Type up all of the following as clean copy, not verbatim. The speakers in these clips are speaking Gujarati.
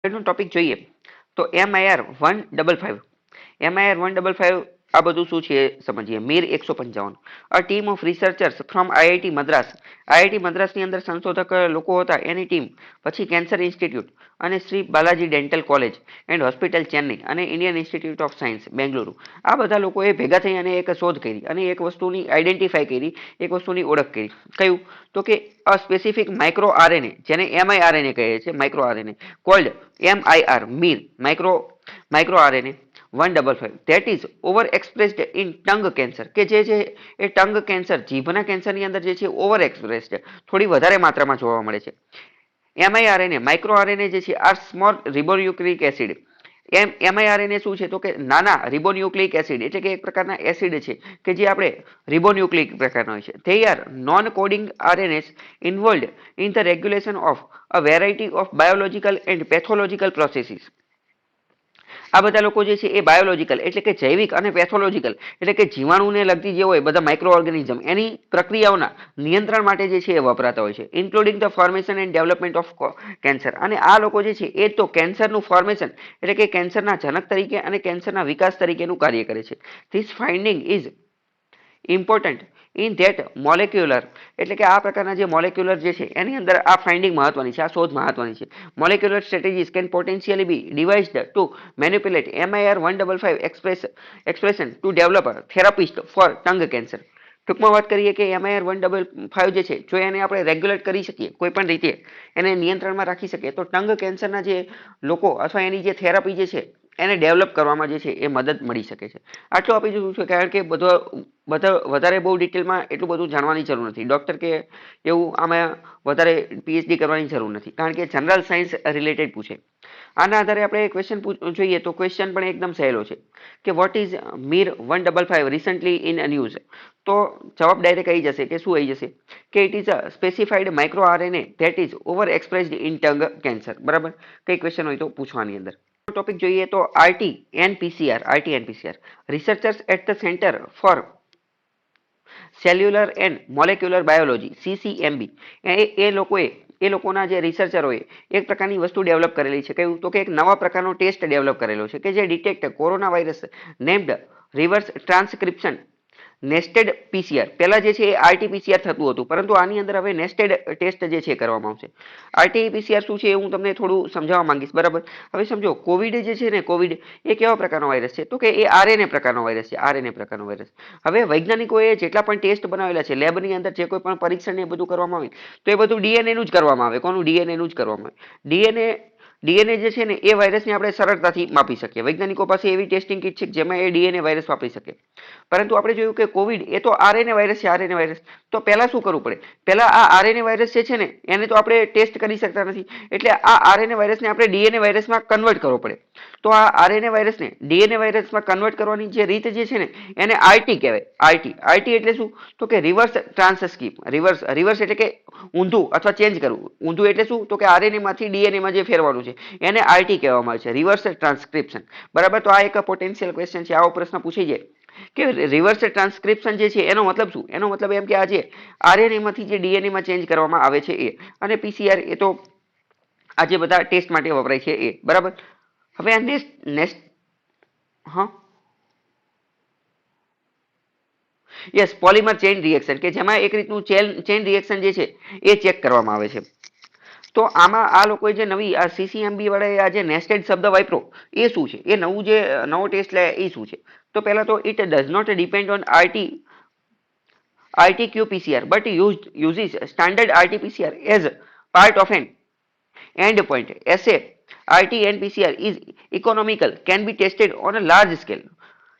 એનો ટોપિક જોઈએ તો MIR 155 MIR 155 આ બધું શું છે સમજીએ. Mir 155 a team of researchers from IIT મદ્રાસની અંદર સંશોધક લોકો હતા એની ટીમ, પછી કેન્સર ઇન્સ્ટિટ્યૂટ અને Shri Balaji dental college and hospital Chennai અને Indian institute of science Bengaluru, આ બધા લોકોએ ભેગા થઈ અને એક શોધ કરી અને એક વસ્તુની આઈડેન્ટિફાઈ કરી, એક વસ્તુની ઓળખ કરી. કયું? તો કે અ સ્પેસિફિક માઇક્રો આરએનએ, જેને એમઆઈઆરએનએ કહે છે, micro RNA called MIR mir micro RNA 155 that is over expressed in tongue cancer, કે જે છે એ ટંગ કેન્સર, જીભના કેન્સરની અંદર જે છે ઓવર એક્સપ્રેસ્ડ, થોડી વધારે માત્રામાં જોવા મળે છે. એમઆઈઆરએનએ માઇક્રો આરએનએ જે છે આર સ્મોલ રિબોન્યુક્લિક એસિડ. એમઆઈઆરએનએ શું છે તો કે નાના રિબોન્યુક્લિક એસિડ, એટલે કે એક પ્રકારના એસિડ છે કે જે આપણે રિબોન્યુક્લિક પ્રકારના હોય છે. they are non coding RNAs involved in the regulation of a variety of biological and pathological processes. આ બધા લોકો જે છે એ બાયોલોજીકલ એટલે કે જૈવિક અને પેથોલોજીકલ એટલે કે જીવાણુને લગતી જે હોય બધા માઇક્રો ઓર્ગેનિઝમ એની પ્રક્રિયાઓના નિયંત્રણ માટે જે છે એ વપરાતા હોય છે, including the formation and development of cancer. અને આ લોકો જે છે એ તો કેન્સરનું ફોર્મેશન એટલે કે કેન્સરના જનક તરીકે અને કેન્સરના વિકાસ તરીકેનું કાર્ય કરે છે. This finding is important in that molecular એટલે કે આ પ્રકારના જે મોલેક્યુલર જે છે એની અંદર આ ફાઇન્ડિંગ મહત્વની છે, આ શોધ મહત્વની છે. Molecular strategies can potentially be devised to manipulate MIR 155 expression to develop therapist for tongue cancer. ટૂંકમાં વાત કરીએ કે MIR 155 જે છે જો એને આપણે રેગ્યુલેટ કરી શકીએ, કોઈ પણ રીતે એને નિયંત્રણમાં રાખી શકીએ તો ટંગ કેન્સરના જે લોકો અથવા એની જે થેરાપી જે છે એને ડેવલપ કરવામાં જે છે એ મદદ મળી શકે છે. આટલું આપી દીધું છે કારણ કે વધારે બહુ ડિટેલમાં એટલું બધું જાણવાની જરૂર નથી. ડોક્ટર કે એવું આમાં વધારે PhD કરવાની જરૂર નથી કારણ કે જનરલ સાયન્સ રિલેટેડ પૂછે. આના આધારે આપણે ક્વેશ્ચન જોઈએ તો ક્વેશ્ચન પણ એકદમ સહેલો છે કે what is Mir 155 recently in news. તો જવાબ ડાયરેક્ટ આવી જશે કે શું આવી જશે કે it is a specified micro RNA that is over expressed in tongue cancer. બરાબર, કઈ ક્વેશ્ચન હોય તો પૂછવાની અંદર. ટોપિક જોઈએ તો RT-PCR researchers at the centre for cellular and molecular biology CCMB એ લોકોના જે રિસર્ચરોએ એક પ્રકારની વસ્તુ ડેવલપ કરેલી છે. કયું? તો કે એક નવા પ્રકારનો ટેસ્ટ ડેવલપ કરેલો છે કે જે detect corona virus named reverse transcription nested PCR. પહેલા જે છે એ RT-PCR થતું હતું પરંતુ આની અંદર હવે નેસ્ટેડ ટેસ્ટ જે છે કરવામાં આવશે. RT-PCR શું છે એ હું તમને થોડું સમજાવવા માંગીશ. બરાબર, હવે સમજો કોવિડ જે છે ને, કોવિડ એ કેવા પ્રકારનો વાયરસ છે તો કે એ આરએનએ પ્રકારનો વાયરસ છે, આરએનએ પ્રકારનો વાયરસ. હવે વૈજ્ઞાનિકોએ જેટલા પણ ટેસ્ટ બનાવેલા છે લેબની અંદર, જે કોઈ પણ પરીક્ષણ એ બધું કરવામાં આવે તો એ બધું ડીએનએ નું જ કરવામાં આવે. કોનું? ડીએનએ નું જ કરવામાં આવે. ડીએનએ જે છે ને એ વાયરસને આપણે સરળતાથી માપી શકીએ. વૈજ્ઞાનિકો પાસે એવી ટેસ્ટિંગ કિટ છે જેમાં એ ડીએનએ વાયરસ વાપરી શકે. પરંતુ આપણે જોયું કે કોવિડ એ તો આરએનએ વાયરસ છે, આરએનએ વાયરસ. તો પહેલા શું કરવું પડે? પહેલા આ આરએનએ વાયરસ જે છે ને એને તો આપણે ટેસ્ટ કરી શકતા નથી, એટલે આ આરએનએ વાયરસને આપણે ડીએનએ વાયરસમાં કન્વર્ટ કરવો પડે. તો આ આરએનએ વાયરસને ડીએનએ વાયરસમાં કન્વર્ટ કરવાની જે રીત જે છે ને એને આરટી કહેવાય. આરટી એટલે શું તો કે રિવર્સ ટ્રાન્સક્રિપ્શન. રિવર્સ એટલે કે ઊંધું અથવા ચેન્જ કરવું. ઊંધું એટલે શું તો કે આરએનએ માંથી ડીએનએ માં જે ફેરવાનું છે એને આરટી કહેવામાં આવે છે, રિવર્સ ટ્રાન્સક્રિપ્શન. બરાબર, તો આ એક પોટેન્શિયલ ક્વેશ્ચન છે, આવો પ્રશ્ન પૂછી જાય કે રિવર્સ ટ્રાન્સક્રિપ્શન જે છે એનો મતલબ શું? એનો મતલબ એમ કે આ જે આરએનએ માંથી જે ડીએનએ માં ચેન્જ કરવામાં આવે છે એ, અને પીસીઆર એ તો આ જે બધા ટેસ્ટ માટે વપરાય છે એ. બરાબર, હવે આ નેક્સ્ટ હા યસ, પોલિમર ચેઇન રિએક્શન કે જેમાં એક રીતનું ચેઇન રિએક્શન જે છે એ ચેક કરવામાં આવે છે. તો આમાં આ લોકોએ જે નવી આ CCMB વાળા આ જે નેસ્ટેડ શબ્દ વાપરો એ શું છે? એ નવો ટેસ્ટ લે એ શું છે? તો પહેલા તો it does not depend on RT-qPCR but uses standard RT-PCR as part of an endpoint. Assay RT-PCR is economical, can be tested on a large scale.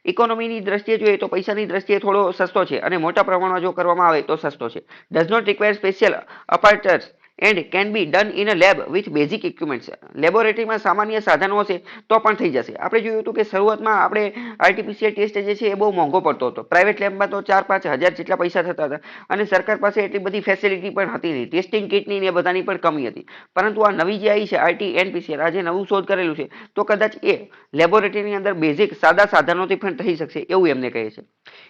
ઇકોનોમીની દ્રષ્ટિએ જોઈએ તો પૈસાની દ્રષ્ટિએ થોડો સસ્તો છે અને મોટા પ્રમાણમાં જો કરવામાં આવે તો સસ્તો છે. Does not require special apertures and can be done in a lab with basic equipments. લેબોરેટરીમાં સામાન્ય સાધનો હશે તો પણ થઈ જશે. આપણે જોયું હતું કે શરૂઆતમાં આપણે RT-PCR ટેસ્ટ જે છે એ બહુ મોંઘો પડતો હતો. પ્રાઇવેટ લેબમાં તો 4-5 હજાર જેટલા પૈસા થતા હતા અને સરકાર પાસે એટલી બધી ફેસિલિટી પણ હતી નહીં, ટેસ્ટિંગ કિટની ને બધાની પણ કમી હતી. પરંતુ આ નવી જે આવી છે RT-PCR, આ જે નવું શોધ કરેલું છે તો કદાચ એ લેબોરેટરીની અંદર બેઝિક સાદા સાધનોથી પણ થઈ શકશે એવું એમને કહે છે.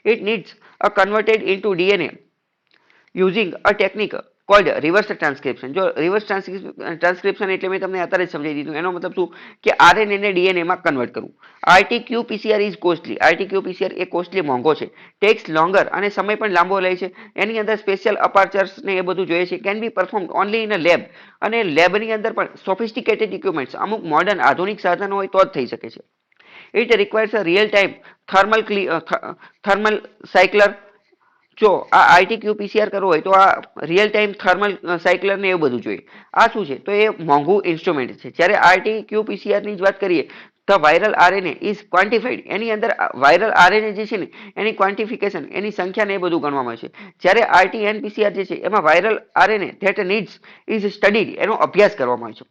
It needs a converted into DNA using a technique cold reverse transcription. જો રિવર્સ ટ્રાન્સક્રિપ્શન એટલે મેં તમને અત્યારે જ સમજાવી દીધું. એનો મતલબ શું કે આરએનએ ને ડીએનએ માં કન્વર્ટ કરવું. RTQ PCR is costly. RTQ PCR એ કોસ્ટલી મોંઘો છે. ટેક્સ લોંગર અને સમય પણ લાંબો લે છે. એની અંદર સ્પેશિયલ અપાર્ચર્સ ને એ બધું જોઈએ છે. Can be perform only in a lab. અને લેબની અંદર પણ સોફિસ્ટિકેટેડ ઇક્વિપમેન્ટ્સ અમુક મોડર્ન આધુનિક સાધનો હોય તો જ થઈ શકે છે. It requires a real time thermal cycler. જો આ આરટીક્યુ પીસીઆર કરવો હોય તો આ રિયલ ટાઈમ થર્મલ સાયકલર ને એવું બધું જોઈએ. આ શું છે તો એ મોંઘું ઇન્સ્ટ્રુમેન્ટ છે. જ્યારે આરટીક્યુ પીસીઆર ની જ વાત કરીએ ધ વાયરલ આરએનએ ઇઝ ક્વોન્ટિફાઈડ. એની અંદર વાયરલ આરએનએ જે છે ને એની ક્વોન્ટિફિકેશન એની સંખ્યા ને એ બધું ગણવામાં આવે છે. જ્યારે આરટીએન પીસીઆર જે છે એમાં viral RNA that needs is studied એનો અભ્યાસ કરવામાં આવે છે.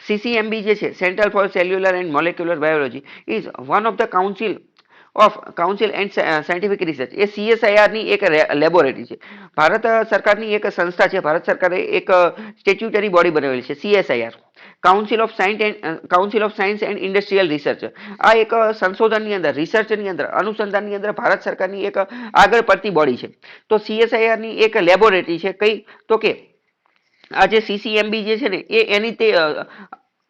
CCMB જે છે central for cellular and molecular biology is one of the council and scientific research. એ CSIR ની એક લેબોરેટરી છે. ભારત સરકારની એક સંસ્થા છે. ભારત સરકારે એક સ્ટેચ્યુટરી બોડી બનાવેલી છે CSIR, council of science and industrial research. આ એક સંશોધનની અંદર રિસર્ચની અંદર અનુસંધાનની અંદર ભારત સરકારની એક આગળ પડતી બોડી છે. તો CSIR ની એક લેબોરેટરી છે. કઈ તો કે આ જે CCMB જે છે ને એ એની તે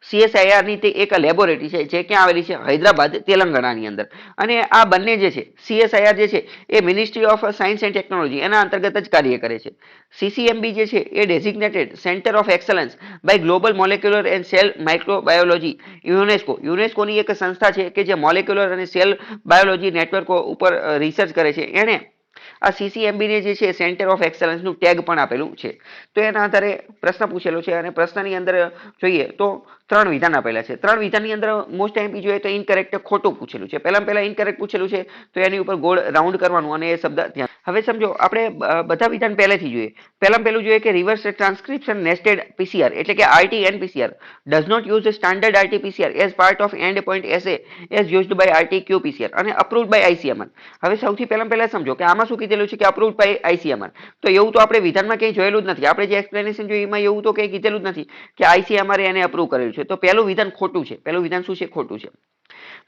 CSIR ની તે એક લેબોરેટરી છે જે ક્યાં આવેલી છે હૈદરાબાદ તેલંગાણાની અંદર. અને આ બંને જે છે CSIR જે છે એ ministry of science and technology એના અંતર્ગત જ કાર્ય કરે છે. CCMB જે છે એ designated centre of excellence by global molecular and cell microbiology યુનેસ્કોની એક સંસ્થા છે કે જે મોલેક્યુલર અને સેલ બાયોલોજી નેટવર્કો ઉપર રિસર્ચ કરે છે. એણે આ CCMB ને જે છે સેન્ટર ઓફ એક્સલન્સ નું ટેગ પણ આપેલું છે. તો એના આધારે પ્રશ્ન પૂછેલો છે અને પ્રશ્નની અંદર જોઈએ તો 3 વિધાન આપેલા છે. 3 વિધાનની અંદર મોસ્ટ એમપી જોઈએ તો ઇનકરેક્ટ ખોટું પૂછેલું છે. પહેલા ઇનકરેક્ટ પૂછેલું છે તો એની ઉપર ગોળ રાઉન્ડ કરવાનું અને એ શબ્દ ધ્યાન. હવે સમજો આપણે બધા વિધાન પહેલેથી જોઈએ. પહેલું જોઈએ કે રિવર્સ ટ્રાન્સક્રિપ્શન નેસ્ટેડ પીસીઆર એટલે કે RTN PCR does not use standard RT PCR as part of endpoint assay as used by RTQ PCR અને approved by ICMR. હવે સૌથી પહેલા સમજો કે આમાં શું કીધેલું છે કે approved by ICMR. તો એવું તો આપણે વિધાનમાં કંઈ જોયેલું જ નથી. આપણે જે એક્સપ્લેનેશન જોયું એમાં એવું તો કંઈ કીધેલું જ નથી કે ICMR એને અપ્રૂવ કરેલું છે. તો પહેલું વિધાન ખોટું છે. પહેલું વિધાન શું છે? ખોટું છે.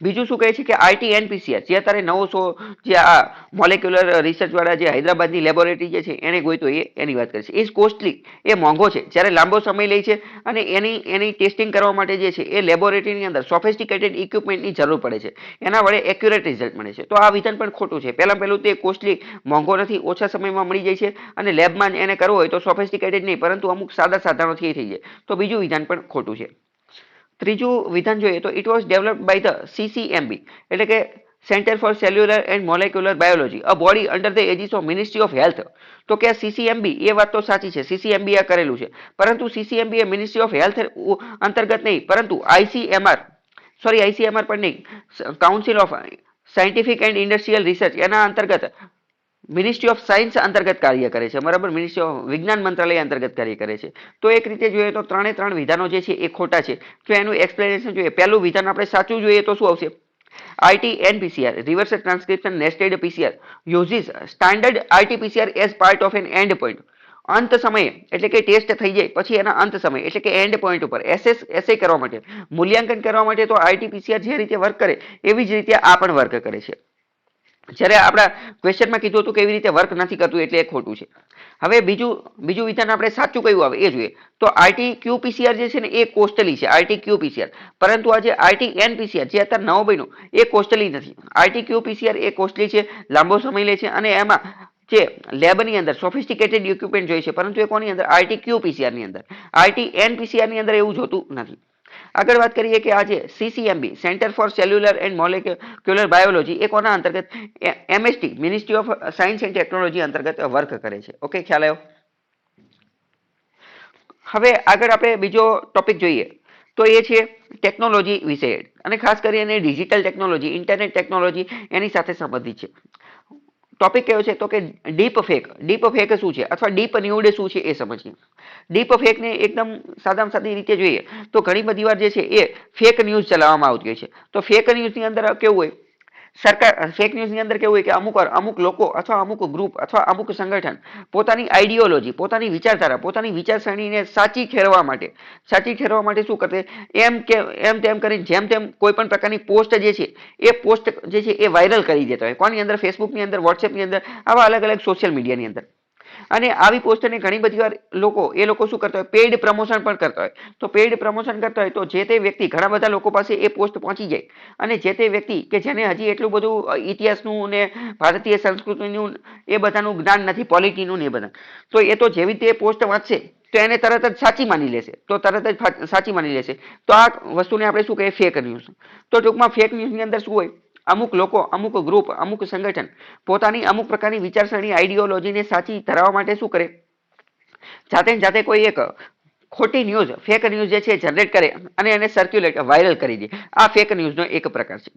બીજું શું કહે છે કે RTN PCR જે અત્યારે નવો જે આ મોલેક્યુલર રિસર્ચ વાળા જે હૈદરાબાદની લેબોરેટરી જે છે એને ગોઈતો એની વાત કરે છે. ઇઝ કોસ્ટલી એ મોંઘો છે. જ્યારે લાંબો સમય લે છે અને એની ટેસ્ટિંગ કરવા માટે જે છે એ લેબોરેટરીની અંદર સોફિસ્ટિકેટેડ ઇક્વિપમેન્ટની જરૂર પડે છે. એના વડે એક્યુરેટ રિઝલ્ટ મળે છે. તો આ વિધાન પણ ખોટું છે. પહેલું તે કોસ્ટલી મોંઘો નથી, ઓછા સમયમાં મળી જાય છે અને લેબમાં એને કરવો હોય તો સોફિસ્ટિકેટેડ નહીં પરંતુ અમુક સાદા સાધનોથી થઈ જાય. તો બીજું વિધાન પણ ખોટું છે. ત્રીજું વિધાન જોઈએ તો it was developed by the CCMB એટલે કે centre for cellular and molecular biology a body under the aegis of ministry of health. તો કે CCMB એ વાત તો સાચી છે. CCMB આ કરેલું છે પરંતુ CCMB A ministry of health અંતર્ગત નહીં પરંતુ ICMR પણ નહીં, council of scientific and industrial research એના અંતર્ગત મિનિસ્ટ્રી ઓફ સાયન્સ અંતર્ગત કાર્ય કરે છે. બરાબર, મિનિસ્ટ્રી ઓફ વિજ્ઞાન મંત્રાલય અંતર્ગત કાર્ય કરે છે. તો એક રીતે જોઈએ તો 3 વિધાનો જે છે એ ખોટા છે. તો એનું એક્સપ્લેનેશન જોઈએ. પહેલું વિધાન આપણે સાચું જોઈએ તો શું આવશે? RTN PCR reverse transcription nested PCR uses standard RT PCR as part of an end point. અંત સમયે એટલે કે ટેસ્ટ થઈ જાય પછી એના અંત સમય એટલે કે એન્ડ પોઈન્ટ ઉપર એસે કરવા માટે મૂલ્યાંકન કરવા માટે તો RT-PCR જે રીતે વર્ક કરે એવી જ રીતે આ પણ વર્ક કરે છે. જ્યારે આપણા ક્વેશ્ચનમાં કીધું હતું કે એવી રીતે વર્ક નથી કરતું એટલે એ ખોટું છે. હવે બીજું વિધાન આપણે સાચું કયું આવે એ જોઈએ તો RT-qPCR જે છે ને એ કોસ્ટલી છે. RT-qPCR પરંતુ આ જે RT-nPCR જે અત્યારે નવો બન્યો એ કોસ્ટલી નથી. RT-qPCR એ કોસ્ટલી છે, લાંબો સમય લે છે અને એમાં જે લેબની અંદર સોફિસ્ટિકેટેડ ઇક્વિપમેન્ટ જોઈએ છે પરંતુ એ કોની અંદર? RT-qPCR ની અંદર. RT-nPCR ની અંદર એવું જોતું નથી. આગળ વાત કરીએ કે આજે CCMB centre for cellular and molecular biology એ કોના અંતર્ગત? MST ministry of science and technology અંતર્ગત વર્ક કરે છે. ઓકે, ખ્યાલ આવ્યો? હવે આગળ આપણે બીજો ટોપિક જોઈએ તો એ છે ટેકનોલોજી વિશે અને ખાસ કરીને ડિજિટલ ટેકનોલોજી, ઇન્ટરનેટ ટેકનોલોજી એની સાથે સંબંધિત છે. ટોપિક કયો છે તો કે ડીપ ફેક શું છે અથવા ડીપ ન્યૂડ શું છે એ સમજીએ. ડીપ ફેક ને એકદમ સાદામાં સાદી રીતે જોઈએ તો ઘણી બધી વાર જે છે એ ફેક ન્યૂઝ ચલાવવામાં આવતી હોય છે. તો ફેક ન્યૂઝની અંદર કેવું હોય? ફેક ન્યૂઝની અંદર કેવું હોય કે અમુક લોકો અથવા અમુક ગ્રુપ અથવા અમુક સંગઠન પોતાની આઈડિયોલોજી, પોતાની વિચારધારા, પોતાની વિચારસરણીને સાચી ઠેરવવા માટે શું કરશે? એમ તેમ કરીને જેમ તેમ કોઈ પણ પ્રકારની પોસ્ટ જે છે એ વાયરલ કરી દેતા હોય. કોની અંદર? ફેસબુકની અંદર, વોટ્સએપની અંદર, આવા અલગ અલગ સોશિયલ મીડિયાની અંદર. અને આવી પોસ્ટને ઘણી બધી વાર એ લોકો શું કરતા હોય, પેઇડ પ્રમોશન પણ કરતા હોય. તો પેઇડ પ્રમોશન કરતા હોય તો જે તે વ્યક્તિ ઘણા બધા લોકો પાસે એ પોસ્ટ પહોંચી જાય અને જે તે વ્યક્તિ કે જેને હજી એટલું બધું ઇતિહાસનું ને ભારતીય સંસ્કૃતિનું એ બધાનું જ્ઞાન નથી, પોલિટીનું ને એ બધા, તો એ તો જેવી તે પોસ્ટ વાંચશે તો એને તરત જ સાચી માની લેશે. તો આ વસ્તુને આપણે શું કહીએ, ફેક ન્યૂઝ. તો ટૂંકમાં ફેક ન્યૂઝની અંદર શું હોય, અમુક લોકો, અમુક ગ્રુપ, અમુક સંગઠન પોતાની અમુક પ્રકારની વિચારસરણી, આઈડિયોલોજીને સાચી ધરાવવા માટે શું કરે, જાતે કોઈ એક ખોટી ન્યૂઝ, ફેક ન્યૂઝ જે છે જનરેટ કરે અને એને સર્ક્યુલેટ, વાયરલ કરી દે. આ ફેક ન્યૂઝનો એક પ્રકાર છે.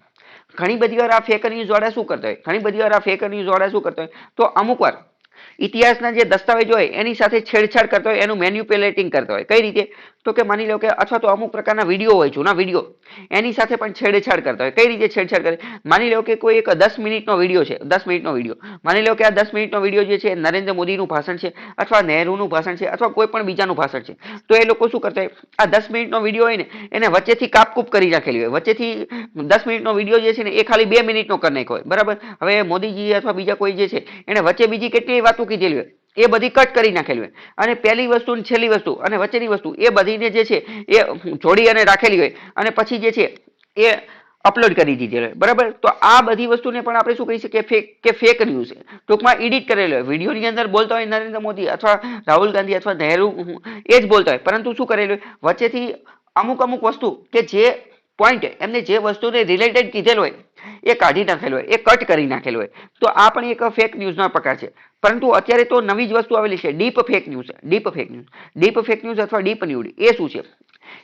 ઘણી બધી વાર આ ફેક ન્યૂઝ વાળા શું કરતા હોય, તો અમુક વાર ઇતિહાસના જે દસ્તાવેજો હોય એની સાથે છેડછાડ કરતા હોય, એનું મેન્યુપ્યુલેટિંગ કરતા હોય. કઈ રીતે? તો કે માની લો કે અથવા તો અમુક પ્રકારના વિડીયો હોય, જૂના વિડીયો, એની સાથે પણ છેડછાડ કરતા હોય. કઈ રીતે છેડછાડ કરે? માની લો કે કોઈ એક 10 મિનિટનો વિડીયો છે, 10 મિનિટનો વિડીયો, માની લો કે આ 10 મિનિટનો વિડીયો જે છે નરેન્દ્ર મોદીનું ભાષણ છે અથવા નહેરુનું ભાષણ છે અથવા કોઈ પણ બીજાનું ભાષણ છે. તો એ લોકો શું કરતા હોય, આ 10 મિનિટનો વિડીયો હોય ને એને વચ્ચેથી કાપકૂપ કરી નાખેલી હોય, વચ્ચેથી 10 મિનિટનો વિડીયો જે છે ને એ ખાલી 2 મિનિટનો કરી નાખ્યો હોય, બરાબર. હવે મોદીજી અથવા બીજા કોઈ જે છે એને વચ્ચે બીજી કેટલી વાતો કીધેલી હોય એ બધી કટ કરી નાખેલી હોય અને પહેલી વસ્તુ ને છેલ્લી વસ્તુ અને વચ્ચેની વસ્તુ એ બધીને જે છે એ જોડી અને રાખેલી હોય અને પછી જે છે એ અપલોડ કરી દીધી હોય, બરાબર. તો આ બધી વસ્તુને પણ આપણે શું કહી શકીએ કે ફેક ન્યૂઝ છે. ટૂંકમાં એડિટ કરેલો હોય, વિડીયોની અંદર બોલતા હોય નરેન્દ્ર મોદી અથવા રાહુલ ગાંધી અથવા નહેરુ એ જ બોલતા હોય, પરંતુ શું કરેલું હોય, વચ્ચેથી અમુક વસ્તુ કે જે પોઈન્ટ એમને જે વસ્તુને રિલેટેડ કીધેલો હોય એ કાઢી નાખેલો હોય, એ કટ કરી નાખેલો હોય. તો આ પણ એક ફેક ન્યૂઝનો પ્રકાર છે. પરંતુ અત્યારે તો નવી જ વસ્તુ આવેલી છે, ડીપ ફેક ન્યૂઝ અથવા ડીપ ન્યૂઝ. એ શું છે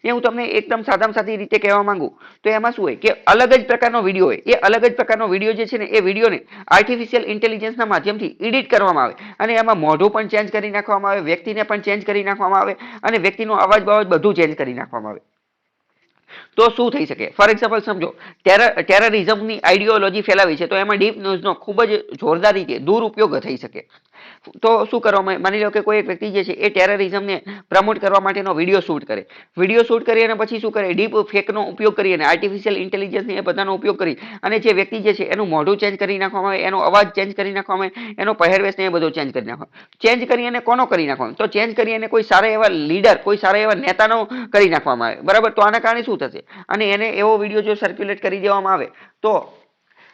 એ હું તમને એકદમ સાદામાં સાદી રીતે કહેવા માંગુ તો એમાં શું હોય કે અલગ જ પ્રકારનો વિડીયો હોય, એ અલગ જ પ્રકારનો વિડીયો જે છે ને એ વિડીયોને આર્ટિફિશિયલ ઇન્ટેલિજન્સના માધ્યમથી એડિટ કરવામાં આવે અને એમાં મોઢું પણ ચેન્જ કરી નાખવામાં આવે, વ્યક્તિને પણ ચેન્જ કરી નાખવામાં આવે અને વ્યક્તિનો અવાજ બાવાજ બધું ચેન્જ કરી નાખવામાં આવે. તો શું થઈ શકે? ફોર એક્ઝામ્પલ સમજો, ટેરરિઝમની આઈડિયોલોજી ફેલાવી છે તો એમાં ડીપ ન્યૂઝનો ખૂબ જ જોરદાર રીતે દુરુપયોગ થઈ શકે. તો શું કરવામાં, માની લો કે કોઈ એક વ્યક્તિ જે છે એ ટેરરિઝમને પ્રમોટ કરવા માટેનો વિડીયો શૂટ કરી અને પછી શું કરે, ડીપ ફેકનો ઉપયોગ કરી અને આર્ટિફિશિયલ ઇન્ટેલિજન્સ એ બધાનો ઉપયોગ કરી અને જે વ્યક્તિ જે છે એનું મોઢું ચેન્જ કરી નાખવામાં આવે, એનો અવાજ ચેન્જ કરી નાખવામાં આવે, એનો પહેરવેશ ને એ બધો ચેન્જ કરી નાખવામાં, ચેન્જ કરી અને કોનો કરી નાખવામાં, તો ચેન્જ કરી અને કોઈ સારા એવા લીડર, કોઈ સારા એવા નેતાનો કરી નાખવામાં આવે, બરાબર. તો આના કારણે શું થશે, અને એને એવો વિડીયો જો સર્ક્યુલેટ કરી દેવામાં આવે તો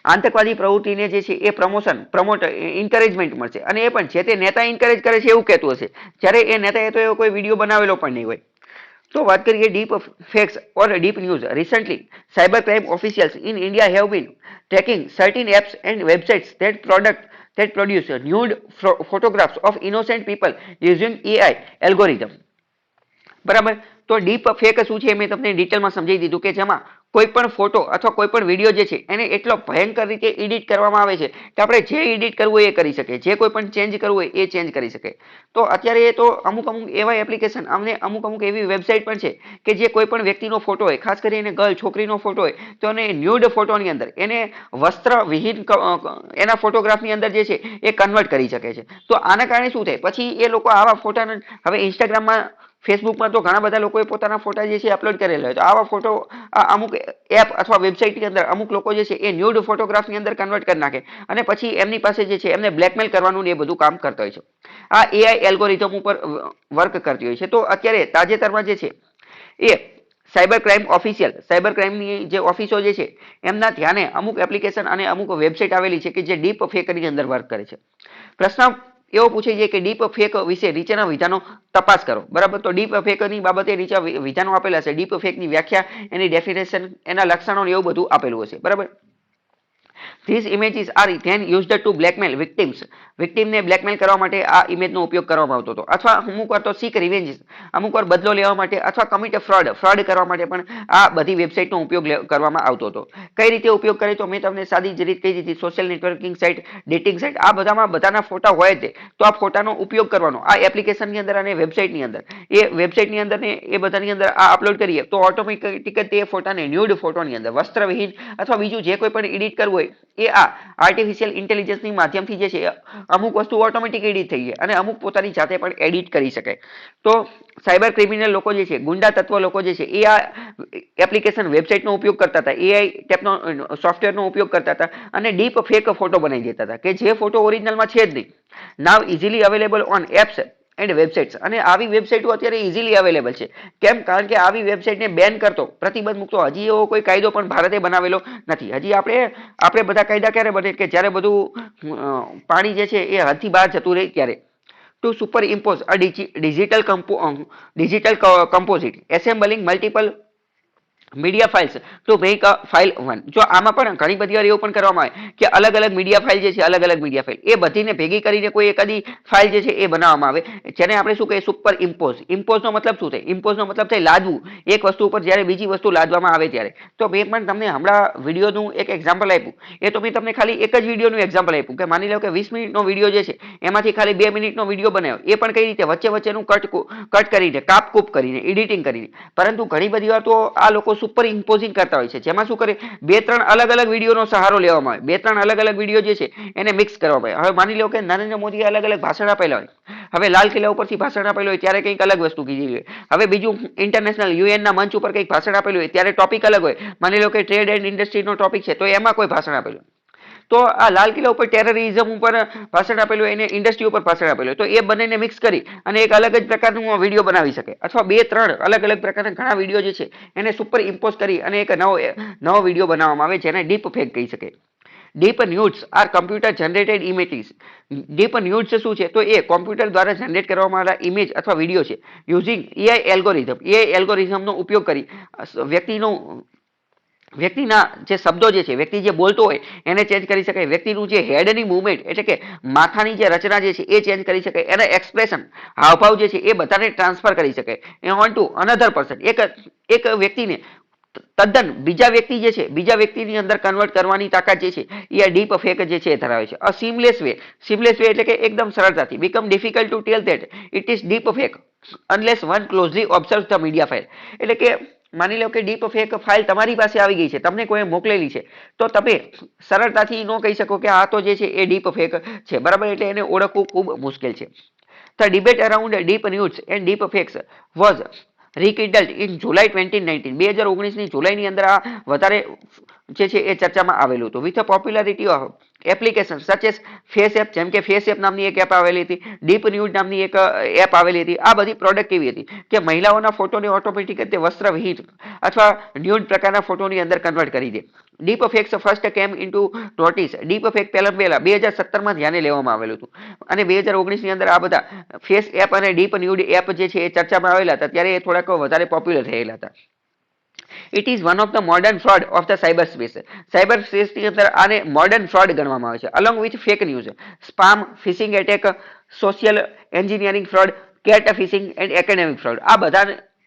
આતંકવાદી પ્રવૃત્તિને જે છે એ પ્રમોટ એન્કરેજમેન્ટ મળશે અને એ પણ જે તે નેતા એન્કરેજ કરે છે એવું કહેતું હશે, જ્યારે એ નેતાએ તો એવો કોઈ વિડીયો બનાવેલો પણ નહીં હોય. તો વાત કરીએ deep fakes or deep news. Recently cyber crime officials in India have been tracking certain apps and websites that produce nude photographs of innocent people using AI algorithm. બરાબર. તો ડીપ ફેક શું છે મેં તમને ડિટેલમાં સમજાવી દીધું કે જેમાં કોઈ પણ ફોટો અથવા કોઈ પણ વિડીયો જે છે એને એટલો ભયંકર રીતે એડિટ કરવામાં આવે છે કે આપણે જે એડિટ કરવું હોય એ કરી શકીએ, જે કોઈ પણ ચેન્જ કરવું હોય એ ચેન્જ કરી શકે. તો અત્યારે તો અમુક એવા એપ્લિકેશન અમને અમુક એવી વેબસાઇટ પણ છે કે જે કોઈ પણ વ્યક્તિનો ફોટો હોય, ખાસ કરીને ગર્લ છોકરીનો ફોટો હોય તો એને ન્યૂડ ફોટોની અંદર એને વસ્ત્ર વિહીન એના ફોટોગ્રાફની અંદર જે છે એ કન્વર્ટ કરી શકે છે. તો આના કારણે શું થાય, પછી એ લોકો આવા ફોટાને હવે ઇન્સ્ટાગ્રામમાં, ફેસબુકમાં તો ઘણા બધા લોકોએ પોતાના ફોટા જે છે અપલોડ કરેલા હોય, તો આવા ફોટો અમુક એપ અથવા વેબસાઇટની અંદર અમુક લોકો જે છે એ ન્યૂડ ફોટોગ્રાફની અંદર કન્વર્ટ કરી નાખે અને પછી એમની પાસે જે છે એમને બ્લેકમેલ કરવાનું ને એ બધું કામ કરતા હોય છે. આ એઆઈ એલ્ગોરિધમ ઉપર વર્ક કરતી હોય છે. તો અત્યારે તાજેતરમાં જે છે એ સાયબર ક્રાઇમની જે ઓફિસો જે છે એમના ધ્યાને અમુક એપ્લિકેશન અને અમુક વેબસાઇટ આવેલી છે કે જે ડીપ ફેકની અંદર વર્ક કરે છે. પ્રશ્ન એવો પૂછે છે કે ડીપ ફેક વિશે નીચેના વિધાનો તપાસ કરો, બરાબર. તો ડીપ ફેકની બાબતે નીચે વિધાનો આપેલા છે, ડીપ ફેકની વ્યાખ્યા, એની ડેફિનેશન, એના લક્ષણો એવું બધું આપેલું હશે, બરાબર. These images are then used to blackmail victims. વિક્ટિમને બ્લેકમેલ કરવા માટે આ ઇમેજનો ઉપયોગ કરવામાં આવતો હતો, અથવા અમુક વાર તો સીક રિવેન્જ, અમુક વાર બદલો લેવા માટે અથવા કમિટ ફ્રોડ કરવા માટે પણ આ બધી વેબસાઇટનો ઉપયોગ કરવામાં આવતો હતો. કઈ રીતે ઉપયોગ કરે તો મેં તમને સાદી જ રીત કહી દીધી, social networking site, dating site, આ બધામાં બધાના ફોટા હોય જ. તો આ ફોટાનો ઉપયોગ કરવાનો આ એપ્લિકેશનની અંદર અને વેબસાઇટની અંદર, એ વેબસાઇટની અંદર ને એ બધાની અંદર આ અપલોડ કરીએ તો ઓટોમેટિક તે ફોટાને ન્યૂડ ફોટોની અંદર વસ્ત્રવિહીન અથવા બીજું જે કોઈ પણ એડિટ કરવું હોય એ આ આર્ટિફિશિયલ ઇન્ટેલિજન્સની માધ્યમથી જે છે અમુક વસ્તુ ઓટોમેટિક એડિટ થઈ જાય અને અમુક પોતાની જાતે પણ એડિટ કરી શકાય. તો સાયબર ક્રિમિનલ લોકો જે છે, ગુંડા તત્વ લોકો જે છે એ આ એપ્લિકેશન વેબસાઇટનો ઉપયોગ કરતા હતા, એઆઈ સોફ્ટવેરનો ઉપયોગ કરતા હતા અને ડીપ ફેક ફોટો બનાવી દેતા હતા કે જે ફોટો ઓરિજિનલમાં છે જ નહીં. Now easily available on apps and websites. અને આવી વેબસાઇટો અત્યારે ઇઝીલી અવેલેબલ છે. કેમ? કારણ કે આવી વેબસાઇટને બેન કરતો, પ્રતિબંધ મૂકતો હજી એવો કોઈ કાયદો પણ ભારતે બનાવેલો નથી. હજી આપણે બધા કાયદા ક્યારે બને કે જ્યારે બધું પાણી જે છે એ હદથી બહાર જતું રહે ત્યારે. To superimpose a digital composite assembling multiple media files to make a file one. જો આમાં પણ ઘણી બધી વાર એવું પણ કરવામાં આવે કે અલગ અલગ મીડિયા ફાઇલ જે છે, અલગ અલગ મીડિયા ફાઇલ એ બધીને ભેગી કરીને કોઈ એકાદી ફાઇલ જે છે એ બનાવવામાં આવે, જેને આપણે શું કહીએ? Super impose. ઇમ્પોઝનો મતલબ શું થાય? ઇમ્પોઝનો મતલબ થાય લાદવું, એક વસ્તુ ઉપર જ્યારે બીજી વસ્તુ લાદવામાં આવે ત્યારે. તો મેં પણ તમને હમણાં વિડીયોનું એક એક્ઝામ્પલ આપ્યું. એ તો મેં તમને ખાલી એક જ વિડીયોનું એક્ઝામ્પલ આપ્યું કે માની લો કે 20 મિનિટનો વિડીયો જે છે એમાંથી ખાલી 2 મિનિટનો વિડીયો બનાવ્યો. એ પણ કઈ રીતે? વચ્ચે વચ્ચેનું કટ કરીને, કાપ કરીને, એડિટિંગ કરીને. પરંતુ ઘણી બધી વાર તો આ લોકો સુપર ઇમ્પોઝિંગ કરતા હોય છે, જેમાં શું કરે? 2-3 અલગ અલગ વિડીયોનો સહારો લેવામાં આવે. 2-3 અલગ અલગ વિડીયો જે છે એને મિક્સ કરવામાં આવે. હવે માની લો કે નરેન્દ્ર મોદીએ અલગ અલગ ભાષણ આપેલા હોય. હવે લાલ કિલ્લા ઉપરથી ભાષણ આપેલું હોય ત્યારે કંઈક અલગ વસ્તુ કીધી હોય. હવે બીજું ઇન્ટરનેશનલ યુએનના મંચ ઉપર કંઈક ભાષણ આપેલું હોય ત્યારે ટોપિક અલગ હોય. માની લો કે ટ્રેડ એન્ડ ઇન્ડસ્ટ્રીનો ટોપિક છે તો એમાં કોઈ ભાષણ આપેલું. તો આ લાલ કિલ્લા ઉપર ટેરરિઝમ ઉપર ભાષણ આપેલું હોય, એને ઇન્ડસ્ટ્રી ઉપર ભાષણ આપેલું હોય, તો એ બંનેને મિક્સ કરી અને એક અલગ જ પ્રકારનું વિડીયો બનાવી શકે. અથવા 2-3 અલગ અલગ પ્રકારના ઘણા વિડીયો જે છે એને સુપર ઇમ્પોઝ કરી અને એક નવો વિડીયો બનાવવામાં આવે, જેને ડીપ ફેક કહી શકે. Deep news are computer generated images. Deep news શું છે? તો એ કોમ્પ્યુટર દ્વારા જનરેટ કરવામાં આવેલા ઇમેજ અથવા વિડીયો છે યુઝિંગ એઆઈ એલ્ગોરિધમ. એઆઈ એલ્ગોરિધમનો ઉપયોગ કરી વ્યક્તિના જે શબ્દો જે છે, વ્યક્તિ જે બોલતો હોય એને ચેન્જ કરી શકાય. વ્યક્તિનું જે હેડની મૂવમેન્ટ એટલે કે માથાની જે રચના જે છે એ ચેન્જ કરી શકાય. એના એક્સપ્રેશન, હાવભાવ જે છે એ બધાને ટ્રાન્સફર કરી શકાય ઓન ટુ અનધર પર્સન. એક વ્યક્તિને તદ્દન બીજા વ્યક્તિ જે છે, બીજા વ્યક્તિની અંદર કન્વર્ટ કરવાની તાકાત જે છે એ ડીપ ફેક જે છે એ ધરાવે છે. અ સીમલેસ વે. સીમલેસ વે એટલે કે એકદમ સરળતાથી. Become difficult to tell that it is deep fake unless one closely observe the media file. એટલે કે માની લો કે ડીપ ફેક ફાઇલ તમારી પાસે આવી ગઈ છે, તમને કોઈ મોકલેલી છે, તો તમે સરળતાથી ન કહી શકો કે આ તો જે છે એ ડીપ ફેક છે. બરાબર? એટલે એને ઓળખવું ખૂબ મુશ્કેલ છે. The debate around deep news and deep fakes was rekindled in July 2019. 2019ની જુલાઈની અંદર આ વધારે જે છે એ ચર્ચામાં આવેલું હતું. વિથ પોપ્યુલારિટી ઓફ એપ્લિકેશન સચ એસ ફેસ એપ, જેમ કે ફેસ એપ નામની એક એપ આવેલી હતી, ડીપ ન્યૂઝ નામની એક એપ આવેલી હતી. આ બધી પ્રોડક્ટ કેવી હતી કે મહિલાઓના ફોટોને ઓટોમેટિક રીતે વસ્ત્રવિહીન અથવા ન્યૂડ પ્રકારના ફોટોની અંદર કન્વર્ટ કરી દે. ડીપ ફેક્સ ફર્સ્ટ કેમ ઇન્ટુ નોટિસ. ડીપ ફેક પહેલા 2017માં ધ્યાને લેવામાં આવેલું હતું અને 2019ની અંદર આ બધા ફેસ એપ અને ડીપ ન્યૂડ એપ જે છે એ ચર્ચામાં આવેલા હતા ત્યારે એ થોડાક વધારે પોપ્યુલર થયેલા હતા. It is one of the modern fraud of the cyber space. Cyber સ્પેસની અંદર આને મોડર્ન ફ્રોડ ગણવામાં આવે છે. Along with fake news, spam, phishing attack, social engineering fraud, cat fishing and academic fraud. આ બધા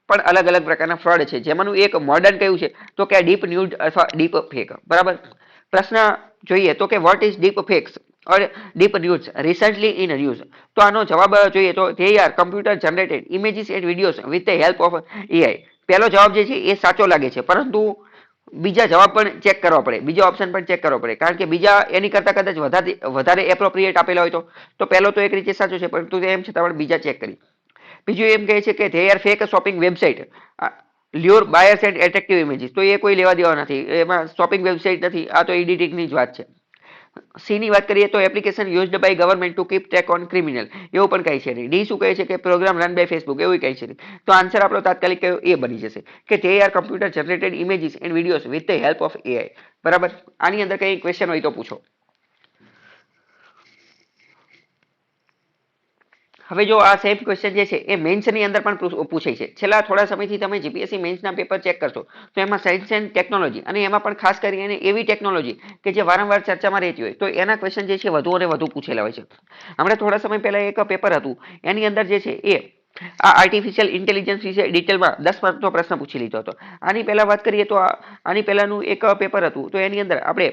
પણ અલગ અલગ પ્રકારના ફ્રોડ છે, જેમાંનું એક મોડર્ન કયું છે તો કે ડીપ ન્યૂઝ અથવા ડીપ ફેક. બરાબર? પ્રશ્ન જોઈએ તો કે what is deep fakes or deep news recently in news. તો આનો જવાબ જોઈએ તો they are computer generated images and videos with the help of AI. પહેલો જવાબ જે છે એ સાચો લાગે છે, પરંતુ બીજા જવાબ પણ ચેક કરવા પડે, બીજો ઓપ્શન પણ ચેક કરવો પડે, કારણ કે બીજા એની કરતા કદાચ વધારે એપ્રોપ્રિએટ આપેલા હોય તો પહેલો તો એક રીતે સાચો છે, પરંતુ એમ છતાં પણ બીજા ચેક કરી. બીજું એમ કહે છે કે they are fake shopping website lure buyers and attractive images. તો એ કોઈ લેવા દેવા નથી, એમાં શોપિંગ વેબસાઇટ નથી, આ તો એડિટિંગની જ વાત છે. સી ની વાત કરીએ તો application used by government to keep track on criminal. એવું પણ કહે છે નહીં. ડી શું કહે છે કે પ્રોગ્રામ રન બાય ફેસબુક. એવું કહે છે નહીં. તો આન્સર આપણો તાત્કાલિક એ બની જશે કે they are computer generated images and videos with the help of AI. બરાબર? આની અંદર કઈ ક્વેશ્ચન હોય તો પૂછો. હવે જો આ સેમ ક્વેશ્ચન જે છે એ મેન્સની અંદર પણ પૂછાય છે. છેલ્લા થોડા સમયથી તમે જીપીએસસી મેન્સના પેપર ચેક કરશો તો એમાં સાયન્સ એન્ડ ટેકનોલોજી અને એમાં પણ ખાસ કરીને એવી ટેકનોલોજી કે જે વારંવાર ચર્ચામાં રહેતી હોય તો એના ક્વેશ્ચન જે છે વધુ અને વધુ પૂછેલા હોય છે. હમણાં થોડા સમય પહેલા એક પેપર હતું, એની અંદર જે છે એ આ આર્ટિફિશિયલ ઇન્ટેલિજન્સ વિશે ડિટેલમાં 10 માર્કનો પ્રશ્ન પૂછી લીધો હતો. આની પહેલા વાત કરીએ તો આની પહેલાનું એક પેપર હતું, તો એની અંદર આપણે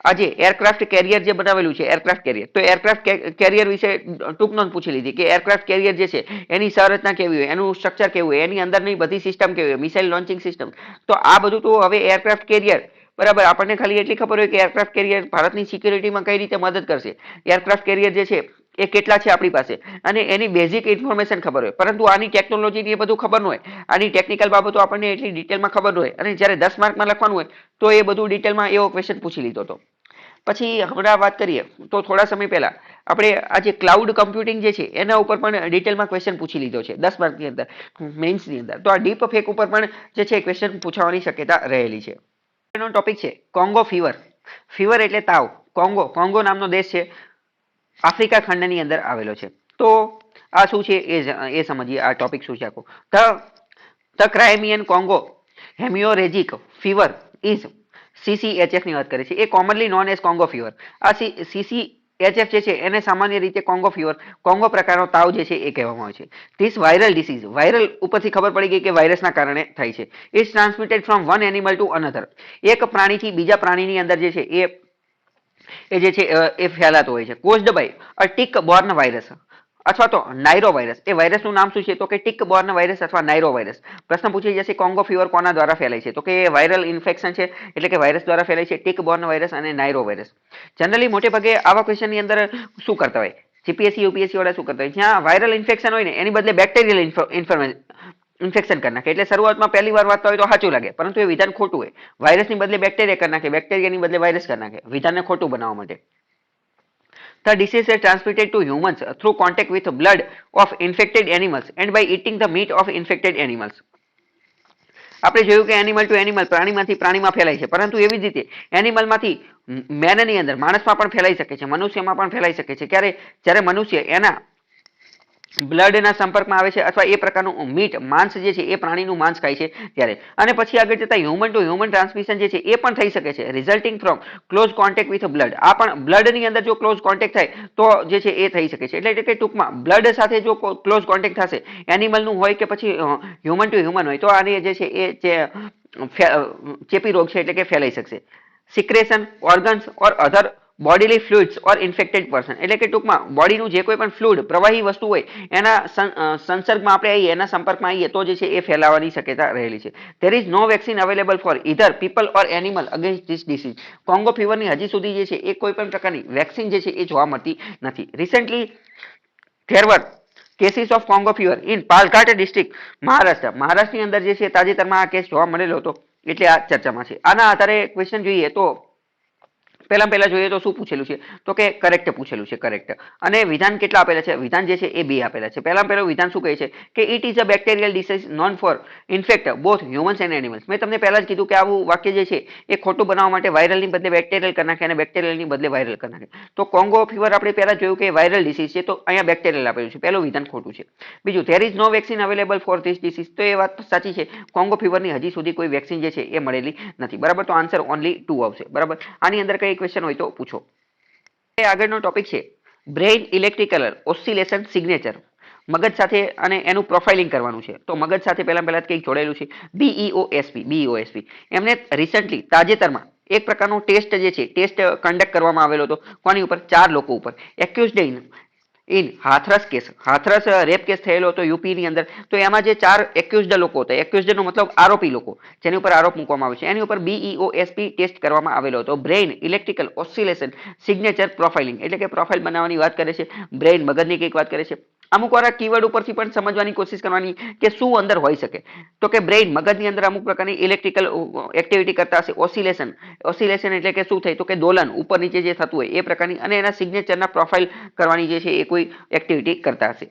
આજે એરક્રાફ્ટ કેરિયર જે બનાવેલું છે, એરક્રાફ્ટ કેરિયર, તો એરક્રાફ્ટ કેરિયર વિશે ટૂંક નોંધ પૂછી લીધી કે એરક્રાફ્ટ કેરિયર જે છે એની સંરચના કેવી હોય, એનું સ્ટ્રક્ચર કેવું હોય, એની અંદરની બધી સિસ્ટમ કેવી હોય, મિસાઇલ લોન્ચિંગ સિસ્ટમ. તો આ બધું તો હવે એરક્રાફ્ટ કેરિયર, બરાબર, આપણને ખાલી એટલી ખબર હોય કે એરક્રાફ્ટ કેરિયર ભારતની સિક્યુરિટીમાં કઈ રીતે મદદ કરશે, એરક્રાફ્ટ કેરિયર જે છે એ કેટલા છે આપણી પાસે, અને એની બેઝિક ઇન્ફોર્મેશન ખબર હોય, પરંતુ આની ટેકનોલોજીની એ બધું ખબર ન હોય, આની ટેકનિકલ બાબતો આપણને એટલી ડિટેલમાં ખબર ન હોય, અને જ્યારે 10 માર્કમાં લખવાનું હોય તો એ બધું ડિટેલમાં એવો ક્વેશ્ચન પૂછી લીધો હતો. પછી હમણાં વાત કરીએ તો થોડા સમય પહેલા આપણે આ જે ક્લાઉડ કમ્પ્યુટિંગ જે છે એના ઉપર પણ ડિટેલમાં ક્વેશ્ચન પૂછી લીધો છે 10 માર્કની અંદર મેઇન્સની અંદર. તો આ ડીપ ફેક ઉપર પણ જે છે ક્વેશ્ચન પૂછવાની શક્યતા રહેલી છે. એનો ટોપિક છે કોંગો ફીવર. ફીવર એટલે તાવ. કોંગો નામનો દેશ છે, આફ્રિકા ખંડની અંદર આવેલો છે. તો આ શું છે એ સમજીએ. આ ટોપિક શું છે આખો. The Crimean Congo haemorrhagic fever is CCHF ની વાત કરે છે. એ commonly known as Congo fever. આ CCHF જે છે એને સામાન્ય રીતે કોંગો ફીવર, કોંગો પ્રકારનો તાવ જે છે એ કહેવામાં આવે છે. ધીસ વાયરલ ડિસીઝ, વાયરલ ઉપરથી ખબર પડી ગઈ કે વાયરસના કારણે થાય છે. Is transmitted from one animal to another. એક પ્રાણીથી બીજા પ્રાણીની અંદર જે છે એ જે છે એ ફેલાતો હોય છે. Caused by a tick borne virus અથવા તો નાઇરો વાયરસ. એ વાયરસનું નામ શું છે તો કે ટિક બોર્ન વાયરસ અથવા નાઇરો વાયરસ. પ્રશ્ન પૂછી જશે કોંગો ફીવર કોના દ્વારા ફેલાય છે તો કે વાયરલ ઇન્ફેક્શન છે એટલે કે વાયરસ દ્વારા ફેલાય છે, ટિક બોર્ન વાયરસ અને નાઇરો વાયરસ. જનરલી મોટે ભાગે આવા ક્વેશ્ચનની અંદર શું કરતા હોય જીપીએસસી યુપીએસસી વાળા શું કરતા હોય, જ્યાં વાયરલ ઇન્ફેક્શન હોય ને એની બદલે બેક્ટેરિયલ ઇન્ફેક્શન કરી નાખે. એટલે શરૂઆતમાં પહેલી વાર વાંચતા હોય તો સાચું લાગે, પરંતુ એ વિધાન ખોટું હોય. વાયરસની બદલે બેક્ટેરિયા કરી નાખે, બેક્ટેરિયાની બદલે વાયરસ કરી નાખે, વિધાનને ખોટું બનાવવા માટે. The disease is transmitted to humans through contact with blood of infected animals and by eating the meat of infected animals. આપણે જોયું કે એનિમલ ટુ એનિમલ, પ્રાણીમાંથી પ્રાણીમાં ફેલાય છે, પરંતુ એવી જ રીતે એનિમલમાંથી મેનની અંદર માણસમાં પણ ફેલાઈ શકે છે, મનુષ્યમાં પણ ફેલાઈ શકે છે. જ્યારે મનુષ્ય એના બ્લડના સંપર્કમાં આવે છે અથવા એ પ્રકારનું મીટ માંસ જે છે એ પ્રાણીનું માંસ ખાય છે ત્યારે. અને પછી આગળ જતા હ્યુમન ટુ હ્યુમન ટ્રાન્સમિશન જે છે એ પણ થઈ શકે છે, resulting from close contact with blood. આ પણ બ્લડની અંદર જો ક્લોઝ કોન્ટેક્ટ થાય તો જે છે એ થઈ શકે છે. એટલે કે ટૂંકમાં બ્લડ સાથે જો ક્લોઝ કોન્ટેક્ટ થશે એનિમલનું હોય કે પછી હ્યુમન ટુ હ્યુમન હોય તો આને જે છે એ ચેપી રોગ છે એટલે કે ફેલાઈ શકશે. સિક્રેશન ઓર્ગન્સ ઓર અધર બોડીલી ફ્લુઇડ્સ ઓર ઇન્ફેક્ટેડ પર્સન. એટલે કે ટૂંકમાં બોડીનું જે કોઈ પણ ફ્લુઇડ પ્રવાહી વસ્તુ હોય એના સંસર્ગમાં આપણે આવીએ, એના સંપર્કમાં આવીએ તો જે છે એ ફેલાવાની શક્યતા રહેલી છે. There is no vaccine available for either people or animal against this disease. Congo ફીવરની હજી સુધી જે છે એ કોઈ પણ પ્રકારની વેક્સિન જે છે એ જોવા મળતી નથી. Recently there were cases of Congo fever in Palghat district Maharashtra. મહારાષ્ટ્રની અંદર જે છે તાજેતરમાં આ કેસ જોવા મળેલો હતો એટલે આ ચર્ચામાં છે. આના આધારે ક્વેશ્ચન જોઈએ તો પહેલા જોઈએ તો શું પૂછેલું છે તો કે કરેક્ટ પૂછેલું છે, કરેક્ટ. અને વિધાન કેટલા આપેલા છે, વિધાન જે છે એ બે આપેલા છે. પહેલું વિધાન શું કહે છે કે it is a bacterial disease known for in fact both humans and animals. મેં તમને પહેલા જ કીધું કે આવું વાક્ય જે છે એ ખોટું બનાવવા માટે વાયરલની બદલે બેક્ટેરિયલ કરી નાખે અને બેક્ટેરિયલની બદલે વાયરલ કરી નાખે. તો કોંગો ફીવર આપણે પહેલા જોયું કે વાયરલ ડિસીઝ છે તો અહીંયા બેક્ટેરિયલ આપેલું છે. પહેલું વિધાન ખોટું છે. બીજું there is no vaccine available for this disease. તો એ વાત સાચી છે, કોંગો ફીવરની હજી સુધી કોઈ વેક્સિન જે છે એ મળેલી નથી. બરાબર. તો આન્સર ઓનલી 2 આવશે. બરાબર. આની અંદર કઈ ક્વેશ્ચન હોય તો પૂછો. આગળનો ટોપિક છે બ્રેઇન ઇલેક્ટ્રિકલ ઓસિલેશન સિગ્નેચર. મગજ સાથે અને એનું પ્રોફાઇલિંગ કરવાનું છે. તો મગજ સાથે પહેલા કંઈક જોડાયેલું છે બીઈઓએસપી. એમને રિસન્ટલી તાજેતરમાં એક પ્રકારનો ટેસ્ટ જે છે ટેસ્ટ કન્ડક્ટ કરવામાં આવેલો હતો. કોની ઉપર? 4 લોકો ઉપર. Accused in Hathras case, Hathras rape case થયેલો હતો યુપીની અંદર. તો એમાં જે 4 એક્યુઝડ લોકો હતા, એક્યુઝડ નો મતલબ આરોપી લોકો જેની ઉપર આરોપ મૂકવામાં આવે છે, એની ઉપર બીઈઓએસપી ટેસ્ટ કરવામાં આવેલો હતો. Brain electrical oscillation signature profiling. એટલે કે પ્રોફાઇલ બનાવવાની વાત કરે છે, બ્રેઇન મગજની કંઈક વાત કરે છે. અમુક વાર કીવર્ડ ઉપરથી પણ સમજવાની કોશિશ કરવાની કે શું અંદર હોઈ શકે. તો કે બ્રેઇન મગજની અંદર અમુક પ્રકારની ઇલેક્ટ્રિકલ એક્ટિવિટી કરતા હશે. ઓસિલેશન એટલે કે શું થાય તો કે દોલન ઉપર નીચે જે થતું હોય એ પ્રકારની, અને એના સિગ્નેચરના પ્રોફાઇલ કરવાની જે છે એ કોઈ એક્ટિવિટી કરતા હશે.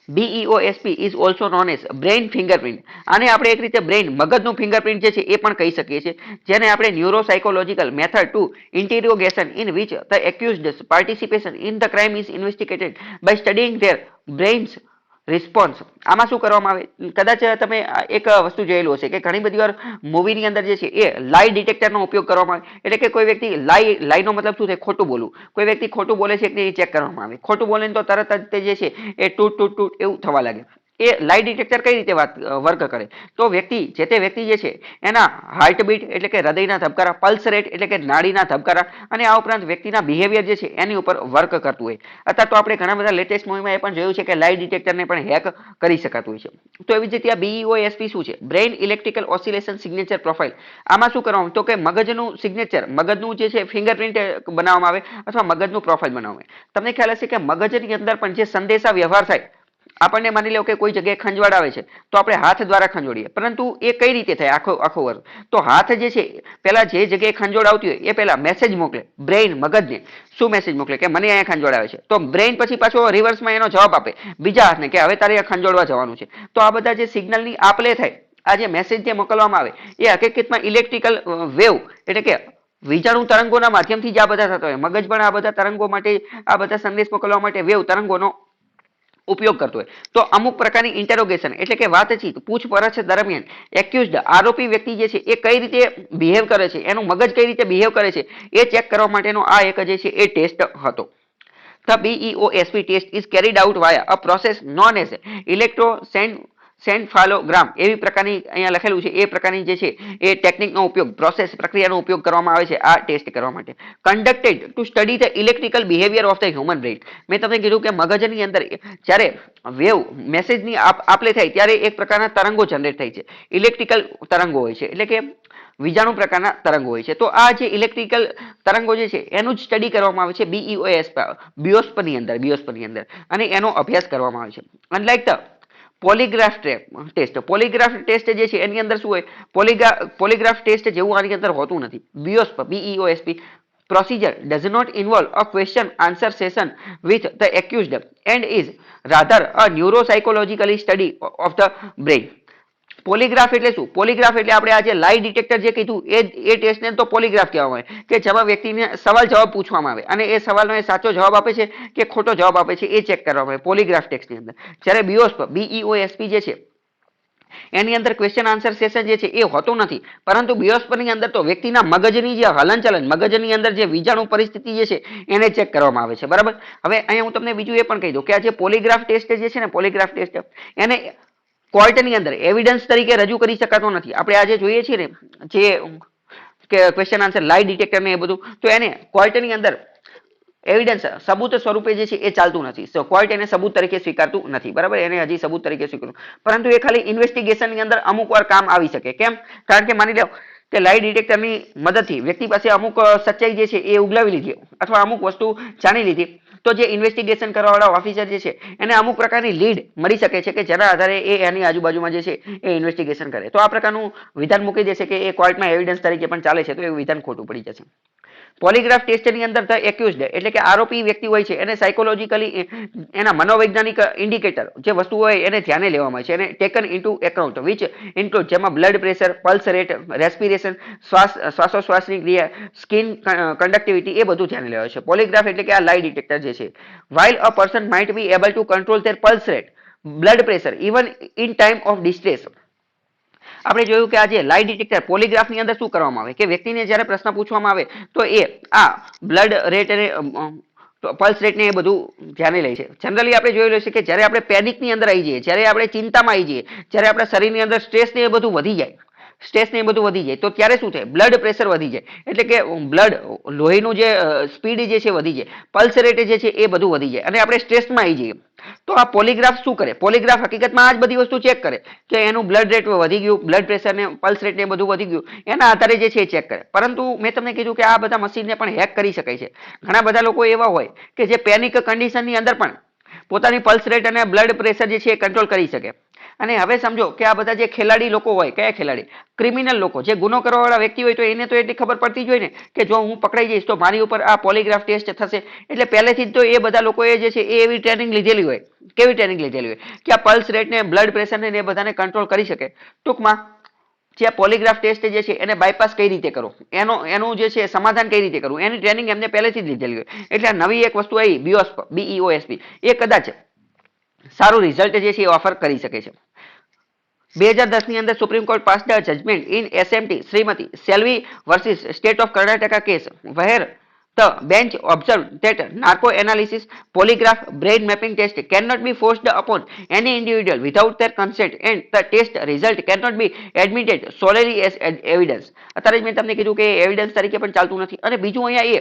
BEOSP is also known as brain fingerprint. આને આપણે એક રીતે બ્રેઇન મગજનું ફિંગરપ્રિન્ટ જે છે એ પણ કહી શકીએ છીએ, જેને આપણે neuropsychological method to interrogation in which the accused participation in the crime is investigated by studying their brains response. આમાં શું કરવામાં આવે, કદાચ તમે એક વસ્તુ જોયેલું હશે કે ઘણી બધી વાર મૂવીની અંદર જે છે એ લાઈ ડિટેક્ટરનો ઉપયોગ કરવામાં આવે. એટલે કે કોઈ વ્યક્તિ લાઈનો મતલબ શું થાય, ખોટું બોલવું. કોઈ વ્યક્તિ ખોટું બોલે છે કે એ ચેક કરવામાં આવે. ખોટું બોલે તો તરત જ તે જે છે એ ટૂટ એવું થવા લાગે. એ લાઈ ડિટેક્ટર કઈ રીતે વર્ક કરે તો જે તે વ્યક્તિ જે છે એના હાર્ટબીટ એટલે કે હૃદયના ધબકારા, પલ્સ રેટ એટલે કે નાડીના ધબકારા, અને આ ઉપરાંત વ્યક્તિના બિહેવિયર જે છે એની ઉપર વર્ક કરતું હોય. અત્યારે તો આપણે ઘણા બધા લેટેસ્ટ મૂવીમાં એ પણ જોયું છે કે લાઈ ડિટેક્ટરને પણ હેક કરી શકાતું હોય છે. તો એવી જ રીતે આ બીઈઓએસપી શું છે? Brain electrical oscillation signature profile. આમાં શું કરવાનું તો કે મગજનું સિગ્નેચર, મગજનું જે છે ફિંગરપ્રિન્ટ બનાવવામાં આવે અથવા મગજનું પ્રોફાઇલ બનાવવામાં આવે. તમને ખ્યાલ હશે કે મગજની અંદર પણ જે સંદેશા વ્યવહાર થાય, આપણને માની લો કે કોઈ જગ્યાએ ખંજવાળ આવે છે તો આપણે હાથ દ્વારા ખંજોડીએ, પરંતુ એ કઈ રીતે થાય આખો વર્ક? તો હાથ જે છે પેલા જે જગ્યાએ ખંજોળ આવતી હોય એ પેલા મેસેજ મોકલે બ્રેઇન મગજને. શું મેસેજ મોકલે? કે મને અહીંયા ખંજોળ આવે છે. તો બ્રેઇન પછી પાછો રિવર્સમાં એનો જવાબ આપે બીજા હાથને કે હવે તારે ખંજોળવા જવાનું છે. તો આ બધા જે સિગ્નલની આપલે થાય, આ જે મેસેજ જે મોકલવામાં આવે એ હકીકતમાં ઇલેક્ટ્રિકલ વેવ એટલે કે વિજાણુ તરંગોના માધ્યમથી જ આ બધા થતા હોય. મગજ પણ આ બધા તરંગો માટે, આ બધા સંદેશ મોકલવા માટે વેવ તરંગોનો ઉપયોગ કરતો હોય. તો અમુક પ્રકારની ઇન્ટેરોગેશન એટલે કે વાતચીત પૂછપરછ દરમિયાન એક્યુઝડ આરોપી વ્યક્તિ જે છે એ કઈ રીતે બિહેવ કરે છે, એનું મગજ કઈ રીતે બિહેવ કરે છે એ ચેક કરવા માટેનો આ એક જે છે એ ટેસ્ટ હતો. The BEOSP test is carried out via a process known as electroencephalogram. એવી પ્રકારની અહીંયા લખેલું છે એ પ્રકારની જે છે એ ટેકનિકનો ઉપયોગ, પ્રોસેસ પ્રક્રિયાનો ઉપયોગ કરવામાં આવે છે આ ટેસ્ટ કરવા માટે. Conducted two study the electrical behaviour of the human brain. મેં તમને કીધું કે મગજની અંદર જ્યારે વેવ મેસેજની આપલે થાય ત્યારે એક પ્રકારના તરંગો જનરેટ થાય છે, ઇલેક્ટ્રિકલ તરંગો હોય છે, એટલે કે વિજાણુ પ્રકારના તરંગો હોય છે. તો આ જે ઇલેક્ટ્રિકલ તરંગો જે છે એનું જ સ્ટડી કરવામાં આવે છે બીઓસ્પની અંદર અને એનો અભ્યાસ કરવામાં આવે છે. Unlike the polygraph test, polygraph test જે છે એની અંદર શું હોય? પોલીગ્રાફ ટેસ્ટ જેવું આની અંદર હોતું નથી. BEOSP procedure does not involve a question answer session with the accused and is rather a neuropsychological study of the brain. Polygraph એટલે શું? પોલીગ્રાફ એટલે આપણે આ જે લાઈ ડિટેક્ટર જે કીધું એ ટેસ્ટને તો પોલીગ્રાફ કહેવામાં આવે કે જેમાં વ્યક્તિને સવાલ જવાબ પૂછવામાં આવે અને એ સવાલનો એ સાચો જવાબ આપે છે કે ખોટો જવાબ આપે છે એ ચેક કરવામાં આવે પોલીગ્રાફ ટેસ્ટની અંદર. જ્યારે BEOSP જે છે એની અંદર ક્વેશ્ચન આન્સર સેશન જે છે એ હોતું નથી, પરંતુ BEOSP ની અંદર તો વ્યક્તિના મગજની જે હલનચલન, મગજની અંદર જે વિજાણુ પરિસ્થિતિ જે છે એને ચેક કરવામાં આવે છે. બરાબર. હવે અહીંયા હું તમને બીજું એ પણ કહી દઉં કે આ જે પોલીગ્રાફ ટેસ્ટ જે છે ને, પોલીગ્રાફ ટેસ્ટ એને કોર્ટની અંદર એવિડન્સ તરીકે રજૂ કરી શકાતો નથી. આપણે આજે જોઈએ છીએ ને જે કે ક્વેશ્ચન આન્સર લાઈ ડિટેક્ટર ને એ બધું, તો એને કોર્ટની અંદર એવિડન્સ સબૂત સ્વરૂપે જે છે એ ચાલતું નથી. સો કોર્ટ એને સબૂત તરીકે સ્વીકારતું નથી. બરાબર. એને હજી સબૂત તરીકે સ્વીકારતું, પરંતુ એ ખાલી ઇન્વેસ્ટિગેશનની અંદર અમુક વાર કામ આવી શકે. કેમ? કારણ કે માની લો કે લાઈ ડિટેક્ટરની મદદથી વ્યક્તિ પાસે અમુક સચ્ચાઈ જે છે એ ઉગલાવી લીધી અથવા અમુક વસ્તુ જાણી લીધી, તો જે ઇન્વેસ્ટિગેશન કરવાવાળા ઓફિસર જે છે એને અમુક પ્રકારની લીડ મળી શકે છે કે જેના આધારે એ એની આજુબાજુમાં જે છે એ ઇન્વેસ્ટિગેશન કરે. તો આ પ્રકારનું વિધાન મૂકી દેશે કે એ કોર્ટમાં એવિડન્સ તરીકે પણ ચાલે છે, તો એ વિધાન ખોટું પડી જશે. પોલીગ્રાફ ટેસ્ટની અંદર ધ એક્યુઝડ એટલે કે આરોપી વ્યક્તિ હોય છે એને સાયકોલોજીકલી એના મનોવૈજ્ઞાનિક ઇન્ડિકેટર જે વસ્તુ હોય એને ધ્યાને લેવામાં આવે છે, એને taken into account which include જેમાં blood pressure, pulse rate, respiration, શ્વાસોશ્વાસની ક્રિયા, સ્કિન કન્ડક્ટિવિટી એ બધું ધ્યાને લેવાય છે. પોલીગ્રાફ એટલે કે આ લાઈ ડિટેક્ટર જે છે. while a person might be able to control their pulse rate, blood pressure even in time of distress. આપણે જોયું કે આ જે લાઈ ડિટેક્ટર પોલીગ્રાફની અંદર શું કરવામાં આવે કે વ્યક્તિને જ્યારે પ્રશ્ન પૂછવામાં આવે તો એ આ બ્લડ રેટ અને પલ્સ રેટ ને એ બધું ધ્યાને લે છે. જનરલી આપણે જોયેલું છે કે જ્યારે આપણે પેનિકની અંદર આવી જઈએ, જ્યારે આપણે ચિંતામાં આવી જઈએ, જ્યારે આપણા શરીરની અંદર સ્ટ્રેસ ને એ બધું વધી જાય, સ્ટ્રેસ ને એ બધું વધી જાય, તો ત્યારે શું થાય? બ્લડ પ્રેશર વધી જાય, એટલે કે બ્લડ લોહીનું જે સ્પીડ જે છે વધી જાય, પલ્સ રેટ જે છે એ બધું વધી જાય અને આપણે સ્ટ્રેસમાં આવી જઈએ. તો આ પોલીગ્રાફ શું કરે? પોલીગ્રાફ હકીકતમાં આ જ બધી વસ્તુ ચેક કરે કે એનું બ્લડ રેટ વધી ગયું, બ્લડ પ્રેશર ને પલ્સ રેટ ને બધું વધી ગયું, એના આધારે જે છે એ ચેક કરે. પરંતુ મેં તમને કીધું કે આ બધા મશીનને પણ હેક કરી શકાય છે. ઘણા બધા લોકો એવા હોય કે જે પેનિક કન્ડિશનની અંદર પણ પોતાની પલ્સ રેટ અને બ્લડ પ્રેશર જે છે એ કંટ્રોલ કરી શકે. અને હવે સમજો કે આ બધા જે ખેલાડી લોકો હોય, કયા ખેલાડી? ક્રિમિનલ લોકો, જે ગુનો કરવાવાળા વ્યક્તિ હોય, તો એને તો એટલી ખબર પડતી જ હોય ને કે જો હું પકડાઈ જઈશ તો મારી ઉપર આ પોલીગ્રાફ ટેસ્ટ થશે. એટલે પહેલેથી જ તો એ બધા લોકોએ જે છે એ એવી ટ્રેનિંગ લીધેલી હોય. કેવી ટ્રેનિંગ લીધેલી હોય કે આ પલ્સ રેટ ને, બ્લડ પ્રેશર ને એ બધાને કંટ્રોલ કરી શકે. ટૂંકમાં જે પોલીગ્રાફ ટેસ્ટ જે છે એને બાયપાસ કઈ રીતે કરવો, એનું જે છે સમાધાન કઈ રીતે કરવું, એની ટ્રેનિંગ એમને પહેલેથી જ લીધેલી હોય. એટલે નવી એક વસ્તુ આવી BEOSP, એ કદાચ સારું રિઝલ્ટ જે છે એ ઓફર કરી શકે છે. 2010 ની અંદર Supreme Court passed a judgment in SMT Shrimati Selvi versus state of Karnataka case where the bench observed that narco analysis, polygraph, brain mapping test cannot be forced upon any individual without their consent and the test result cannot be admitted solely as evidence. અત્યારે જ મેં તમને કીધું કે એવિડન્સ તરીકે પણ ચાલતું નથી. અને બીજું અહીંયા એ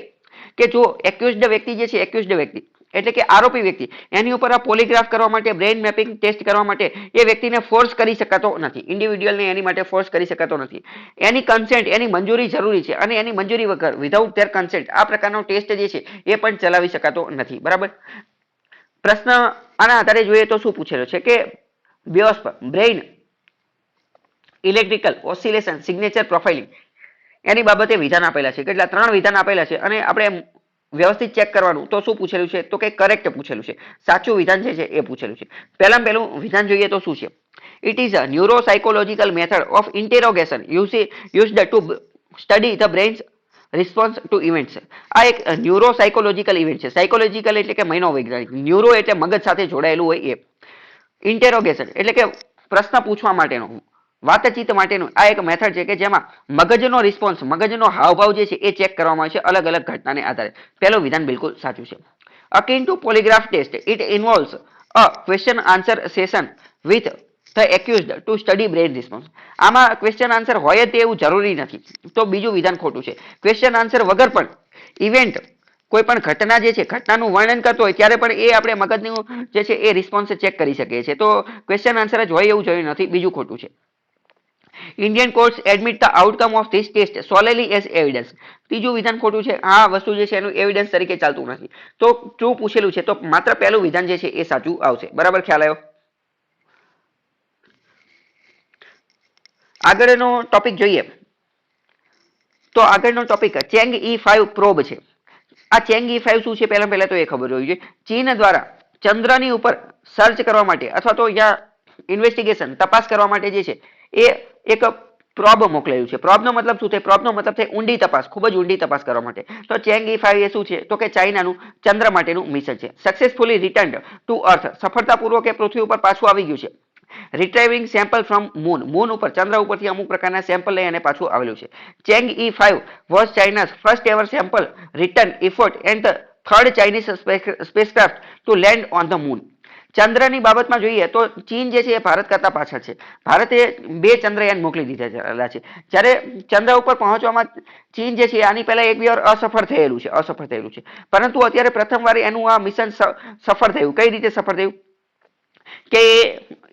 કે જો એક્યુઝડ વ્યક્તિ જે છે, એક્યુઝડ વ્યક્તિ એટલે કે આરોપી વ્યક્તિ, એની ઉપર આ પોલીગ્રાફ કરવા માટે, બ્રેઇન મેપિંગ ટેસ્ટ કરવા માટે એ વ્યક્તિને ફોર્સ કરી શકાતો નથી. ઇન્ડિવિડ્યુઅલને એની માટે ફોર્સ કરી શકાતો નથી. એની કન્સેન્ટ, એની મંજૂરી જરૂરી છે અને એની મંજૂરી વગર વિધાઉટ ધેર કન્સેન્ટ આ પ્રકારનો ટેસ્ટ જે છે એ પણ ચલાવી શકાતો નથી. બરાબર. પ્રશ્ન આના આધારે જોઈએ તો શું પૂછેલું છે કે BIOSP brain electrical oscillation signature profiling એની બાબતે વિધાન આપેલા છે. કેટલા 3 વિધાન આપેલા છે અને આપણે વ્યવસ્થિત ચેક કરવાનું તો શું પૂછેલું છે તો કે કરેક્ટ પૂછેલું છે, સાચું વિધાન છે એ પૂછેલું છે. પહેલું વિધાન જોઈએ તો શું છે? It is a neuropsychological method of interrogation used to study the brains response to events. આ એક ન્યુરોસાયકોલોજીકલ ઇવેન્ટ છે. સાયકોલોજીકલ એટલે કે મનોવૈજ્ઞાનિક, ન્યુરો એટલે મગજ સાથે જોડાયેલું હોય એ, ઇન્ટેરોગેશન એટલે કે પ્રશ્ન પૂછવા માટેનો, વાતચીત માટેનું આ એક મેથડ છે કે જેમાં મગજનો રિસ્પોન્સ, મગજનો હાવભાવ જે છે એ ચેક કરવામાં આવે છે અલગ અલગ ઘટનાને આધારે. પહેલું વિધાન બિલકુલ સાચું છે. Akin to polygraph test it involves a question answer session with the accused to study brain response. આમાં ક્વેશ્ચન આન્સર હોય તે એવું જરૂરી નથી. તો બીજું વિધાન ખોટું છે. ક્વેશ્ચન આન્સર વગર પણ ઇવેન્ટ કોઈ પણ ઘટના જે છે ઘટનાનું વર્ણન કરતો હોય ત્યારે પણ એ આપણે મગજનું જે છે એ રિસ્પોન્સ ચેક કરી શકીએ છીએ. તો ક્વેશ્ચન આન્સર જ હોય એવું જરૂરી નથી. બીજું ખોટું છે. Indian courts admit the outcome of this test solely as evidence. ત્રીજું વિધાન ખોટું છે. આ વસ્તુ જે છે એનું એવિડન્સ તરીકે ચાલતું નથી. તો ટ્રુ પૂછેલું છે તો માત્ર પહેલું વિધાન જે છે એ સાચું આવશે. બરાબર ખ્યાલ આવ્યો? આગળનો ટોપિક જોઈએ તો આગળનો ટોપિક ચેંગ E5 પ્રોબ છે. આ ચેંગ E5 શું છે પહેલા તો એ ખબર હોવી જોઈએ. ચીન દ્વારા ચંદ્રની ઉપર સર્ચ કરવા માટે અથવા તો અહીંયા ઇન્વેસ્ટિગેશન તપાસ કરવા માટે જે છે એ એક પ્રોબ મોકલેલું છે. પ્રોબનો મતલબ શું થાય? પ્રોબનો મતલબ થાય ઊંડી તપાસ, ખૂબ જ ઊંડી તપાસ કરવા માટે. તો ચેંગ E5 એ શું છે તો કે ચાઇનાનું ચંદ્ર માટેનું મિશન છે. સક્સેસફુલી રિટર્ન્ડ ટુ અર્થ, સફળતાપૂર્વક એ પૃથ્વી ઉપર પાછું આવી ગયું છે. રિટ્રાઇવિંગ સેમ્પલ ફ્રોમ મૂન, મૂન ઉપર ચંદ્ર ઉપરથી અમુક પ્રકારના સેમ્પલ લઈ અને પાછું આવેલું છે. Chang'e E5 was China's first ever sample return effort and the third Chinese spacecraft to land on the moon. ચંદ્રની બાબતમાં જોઈએ તો ચીન જે છે એ ભારત કરતા પાછળ છે. ભારતે 2 ચંદ્રયાન મોકલી દીધા છે. જ્યારે ચંદ્ર ઉપર પહોંચવામાં ચીન જે છે આની પહેલા એક બે વાર અસફળ થયેલું છે. પરંતુ અત્યારે પ્રથમવાર એનું આ મિશન સફળ થયું. કઈ રીતે સફળ થયું? કે